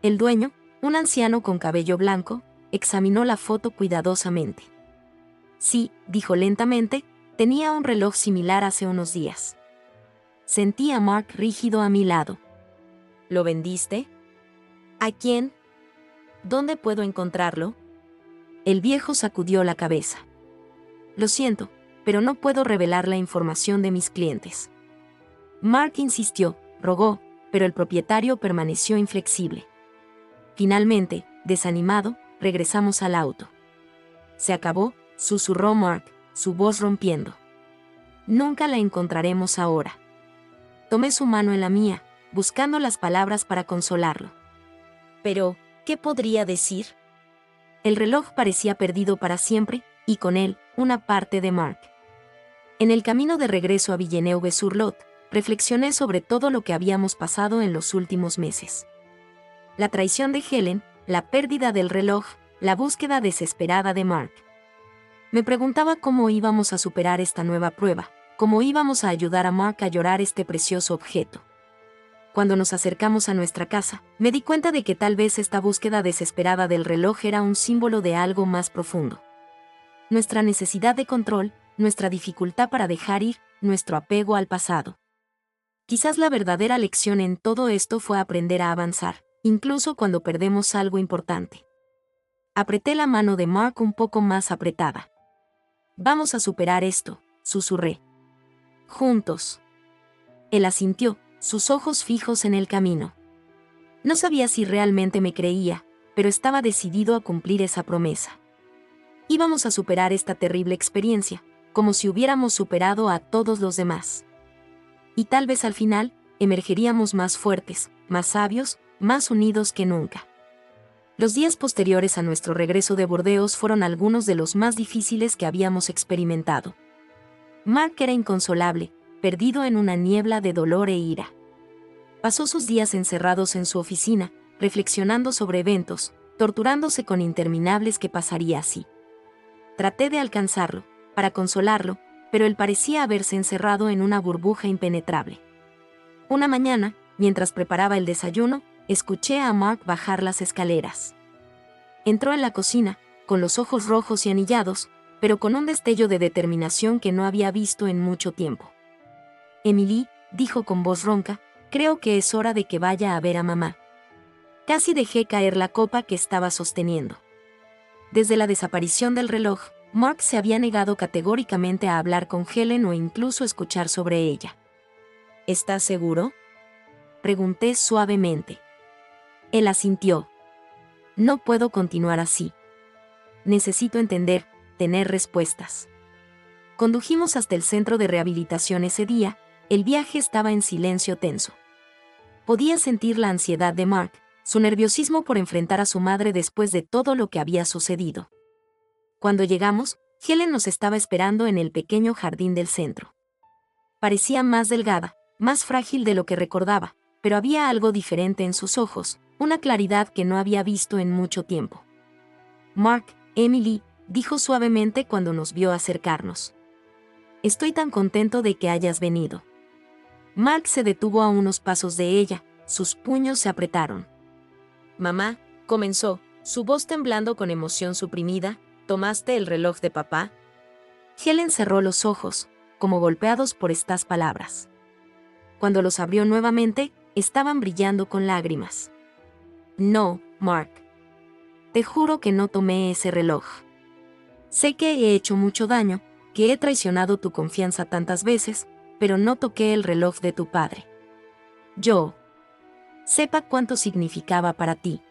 Speaker 1: El dueño, un anciano con cabello blanco, examinó la foto cuidadosamente. «Sí», dijo lentamente, Tenía un reloj similar hace unos días. Sentí a Mark rígido a mi lado.
Speaker 2: ¿Lo vendiste? ¿A quién? ¿Dónde puedo encontrarlo?
Speaker 1: El viejo sacudió la cabeza. Lo siento, pero no puedo revelar la información de mis clientes. Mark insistió, rogó, pero el propietario permaneció inflexible. Finalmente, desanimado, regresamos al auto. Se acabó, susurró Mark, su voz rompiendo. Nunca la encontraremos ahora. Tomé su mano en la mía, buscando las palabras para consolarlo.
Speaker 2: Pero, ¿qué podría decir?
Speaker 1: El reloj parecía perdido para siempre, y con él, una parte de Mark. En el camino de regreso a Villeneuve-sur-Lot, reflexioné sobre todo lo que habíamos pasado en los últimos meses. La traición de Helen, la pérdida del reloj, la búsqueda desesperada de Mark. Me preguntaba cómo íbamos a superar esta nueva prueba, cómo íbamos a ayudar a Mark a llorar este precioso objeto. Cuando nos acercamos a nuestra casa, me di cuenta de que tal vez esta búsqueda desesperada del reloj era un símbolo de algo más profundo. Nuestra necesidad de control, nuestra dificultad para dejar ir, nuestro apego al pasado. Quizás la verdadera lección en todo esto fue aprender a avanzar, incluso cuando perdemos algo importante. Apreté la mano de Mark un poco más apretada. Vamos a superar esto, susurré. Juntos. Él asintió, sus ojos fijos en el camino. No sabía si realmente me creía, pero estaba decidido a cumplir esa promesa. Íbamos a superar esta terrible experiencia, como si hubiéramos superado a todos los demás. Y tal vez al final, emergeríamos más fuertes, más sabios, más unidos que nunca. Los días posteriores a nuestro regreso de Burdeos fueron algunos de los más difíciles que habíamos experimentado. Mark era inconsolable, perdido en una niebla de dolor e ira. Pasó sus días encerrados en su oficina, reflexionando sobre eventos, torturándose con interminables que pasaría así. Traté de alcanzarlo, para consolarlo, pero él parecía haberse encerrado en una burbuja impenetrable. Una mañana, mientras preparaba el desayuno, escuché a Mark bajar las escaleras. Entró en la cocina, con los ojos rojos y anillados, pero con un destello de determinación que no había visto en mucho tiempo. Emily, dijo con voz ronca, creo que es hora de que vaya a ver a mamá. Casi dejé caer la copa que estaba sosteniendo. Desde la desaparición del reloj, Mark se había negado categóricamente a hablar con Helen o incluso escuchar sobre ella.
Speaker 2: ¿Estás seguro?
Speaker 1: Pregunté suavemente. Él asintió. No puedo continuar así. Necesito entender, tener respuestas. Condujimos hasta el centro de rehabilitación ese día, el viaje estaba en silencio tenso. Podía sentir la ansiedad de Mark, su nerviosismo por enfrentar a su madre después de todo lo que había sucedido. Cuando llegamos, Helen nos estaba esperando en el pequeño jardín del centro. Parecía más delgada, más frágil de lo que recordaba, pero había algo diferente en sus ojos, una claridad que no había visto en mucho tiempo. Mark, Emily, dijo suavemente cuando nos vio acercarnos. Estoy tan contento de que hayas venido. Mark se detuvo a unos pasos de ella, sus puños se apretaron.
Speaker 2: Mamá, comenzó, su voz temblando con emoción suprimida, ¿tomaste el reloj de papá?
Speaker 1: Helen cerró los ojos, como golpeados por estas palabras. Cuando los abrió nuevamente, estaban brillando con lágrimas. No, Mark. Te juro que no tomé ese reloj. Sé que he hecho mucho daño, que he traicionado tu confianza tantas veces, pero no toqué el reloj de tu padre. Yo. Sepa cuánto significaba para ti.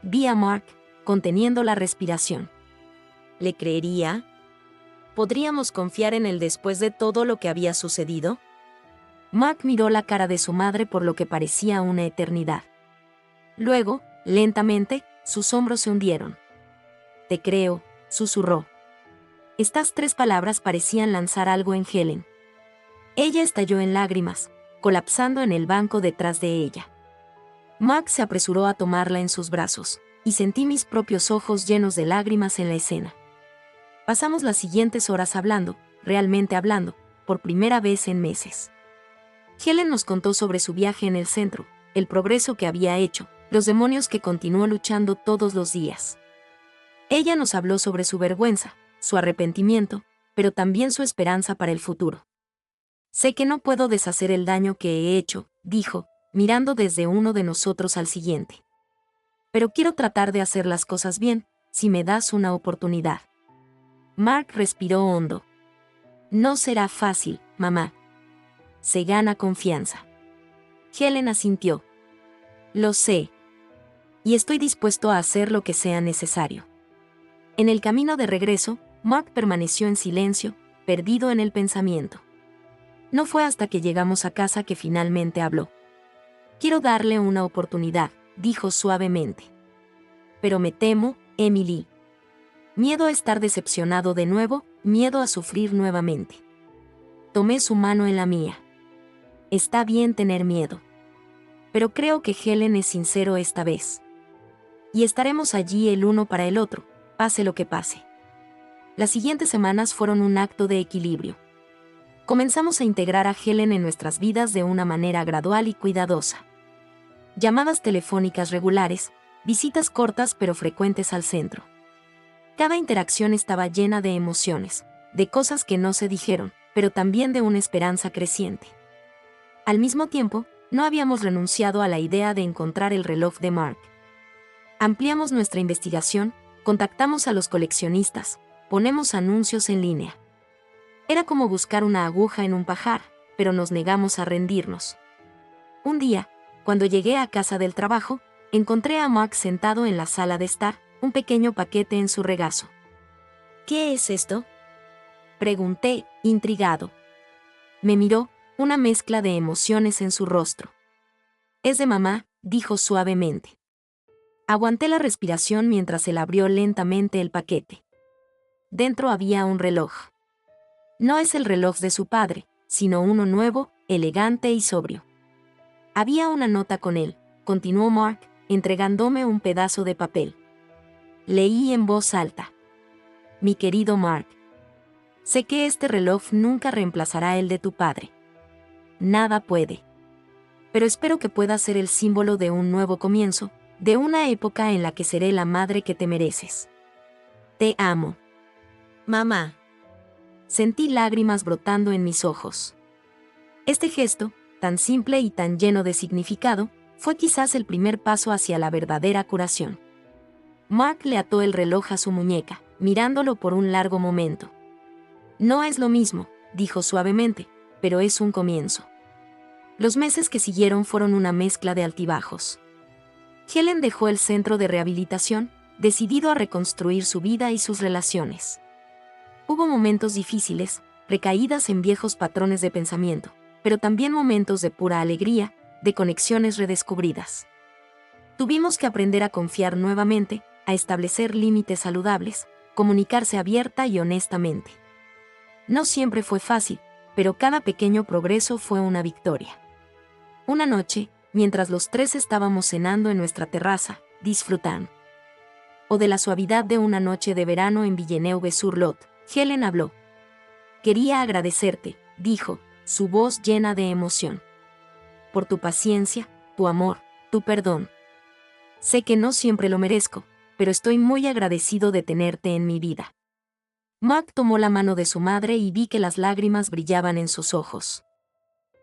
Speaker 1: Vi a Mark, conteniendo la respiración.
Speaker 2: ¿Le creería? ¿Podríamos confiar en él después de todo lo que había sucedido?
Speaker 1: Mark miró la cara de su madre por lo que parecía una eternidad. Luego, lentamente, sus hombros se hundieron. Te creo, susurró. Estas 3 palabras parecían lanzar algo en Helen. Ella estalló en lágrimas, colapsando en el banco detrás de ella. Mark se apresuró a tomarla en sus brazos, y sentí mis propios ojos llenos de lágrimas en la escena. Pasamos las siguientes horas hablando, realmente hablando, por primera vez en meses. Helen nos contó sobre su viaje en el centro, el progreso que había hecho, los demonios que continuó luchando todos los días. Ella nos habló sobre su vergüenza, su arrepentimiento, pero también su esperanza para el futuro. Sé que no puedo deshacer el daño que he hecho, dijo, mirando desde uno de nosotros al siguiente. Pero quiero tratar de hacer las cosas bien, si me das una oportunidad. Mark respiró hondo. No será fácil, mamá. Se gana confianza. Helen asintió. Lo sé. Y estoy dispuesto a hacer lo que sea necesario. En el camino de regreso, Mark permaneció en silencio, perdido en el pensamiento. No fue hasta que llegamos a casa que finalmente habló. Quiero darle una oportunidad, dijo suavemente. Pero me temo, Emily. Miedo a estar decepcionado de nuevo, miedo a sufrir nuevamente. Tomé su mano en la mía. Está bien tener miedo. Pero creo que Helen es sincero esta vez. Y estaremos allí el uno para el otro, pase lo que pase. Las siguientes semanas fueron un acto de equilibrio. Comenzamos a integrar a Helen en nuestras vidas de una manera gradual y cuidadosa. Llamadas telefónicas regulares, visitas cortas pero frecuentes al centro. Cada interacción estaba llena de emociones, de cosas que no se dijeron, pero también de una esperanza creciente. Al mismo tiempo, no habíamos renunciado a la idea de encontrar el reloj de Mark. Ampliamos nuestra investigación, contactamos a los coleccionistas, ponemos anuncios en línea. Era como buscar una aguja en un pajar, pero nos negamos a rendirnos. Un día, cuando llegué a casa del trabajo, encontré a Mark sentado en la sala de estar, un pequeño paquete en su regazo.
Speaker 2: ¿Qué es esto?
Speaker 1: Pregunté, intrigado. Me miró, una mezcla de emociones en su rostro. Es de mamá, dijo suavemente. Aguanté la respiración mientras él abrió lentamente el paquete. Dentro había un reloj. No es el reloj de su padre, sino uno nuevo, elegante y sobrio. Había una nota con él, continuó Mark, entregándome un pedazo de papel. Leí en voz alta. Mi querido Mark. Sé que este reloj nunca reemplazará el de tu padre. Nada puede. Pero espero que pueda ser el símbolo de un nuevo comienzo, de una época en la que seré la madre que te mereces. Te amo.
Speaker 2: Mamá.
Speaker 1: Sentí lágrimas brotando en mis ojos. Este gesto, tan simple y tan lleno de significado, fue quizás el primer paso hacia la verdadera curación. Mark le ató el reloj a su muñeca, mirándolo por un largo momento. No es lo mismo, dijo suavemente, pero es un comienzo. Los meses que siguieron fueron una mezcla de altibajos. Helen dejó el centro de rehabilitación, decidido a reconstruir su vida y sus relaciones. Hubo momentos difíciles, recaídas en viejos patrones de pensamiento, pero también momentos de pura alegría, de conexiones redescubridas. Tuvimos que aprender a confiar nuevamente, a establecer límites saludables, comunicarse abierta y honestamente. No siempre fue fácil, pero cada pequeño progreso fue una victoria. Una noche, mientras los tres estábamos cenando en nuestra terraza, disfrutando. O de la suavidad de una noche de verano en Villeneuve-sur-Lot, Helen habló. Quería agradecerte, dijo, su voz llena de emoción. Por tu paciencia, tu amor, tu perdón. Sé que no siempre lo merezco, pero estoy muy agradecido de tenerte en mi vida. Mark tomó la mano de su madre y vi que las lágrimas brillaban en sus ojos.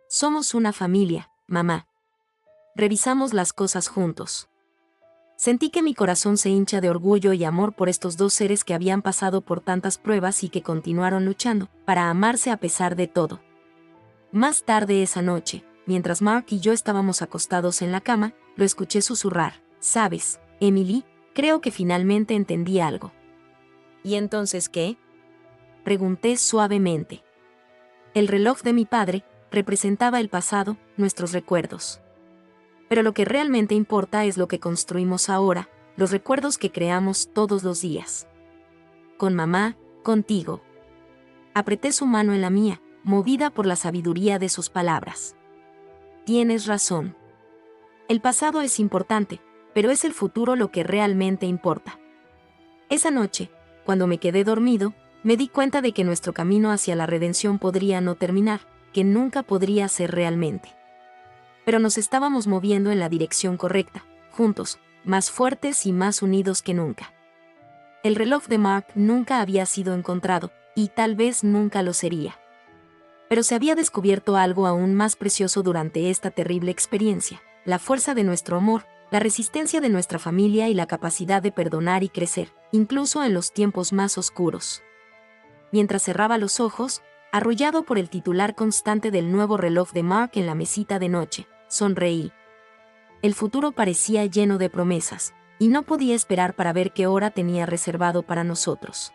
Speaker 1: Somos una familia, mamá. Revisamos las cosas juntos. Sentí que mi corazón se hincha de orgullo y amor por estos dos seres que habían pasado por tantas pruebas y que continuaron luchando para amarse a pesar de todo. Más tarde esa noche, mientras Mark y yo estábamos acostados en la cama, lo escuché susurrar. ¿Sabes, Emily? Creo que finalmente entendí algo.
Speaker 2: ¿Y entonces qué?
Speaker 1: Pregunté suavemente. El reloj de mi padre representaba el pasado, nuestros recuerdos. Pero lo que realmente importa es lo que construimos ahora, los recuerdos que creamos todos los días. Con mamá, contigo. Apreté su mano en la mía, movida por la sabiduría de sus palabras. Tienes razón. El pasado es importante, pero es el futuro lo que realmente importa. Esa noche, cuando me quedé dormido, me di cuenta de que nuestro camino hacia la redención podría no terminar, que nunca podría ser realmente. Pero nos estábamos moviendo en la dirección correcta, juntos, más fuertes y más unidos que nunca. El reloj de Mark nunca había sido encontrado, y tal vez nunca lo sería. Pero se había descubierto algo aún más precioso durante esta terrible experiencia: la fuerza de nuestro amor, la resistencia de nuestra familia y la capacidad de perdonar y crecer, incluso en los tiempos más oscuros. Mientras cerraba los ojos, arrullado por el titular constante del nuevo reloj de Mark en la mesita de noche, sonreí. El futuro parecía lleno de promesas, y no podía esperar para ver qué hora tenía reservado para nosotros.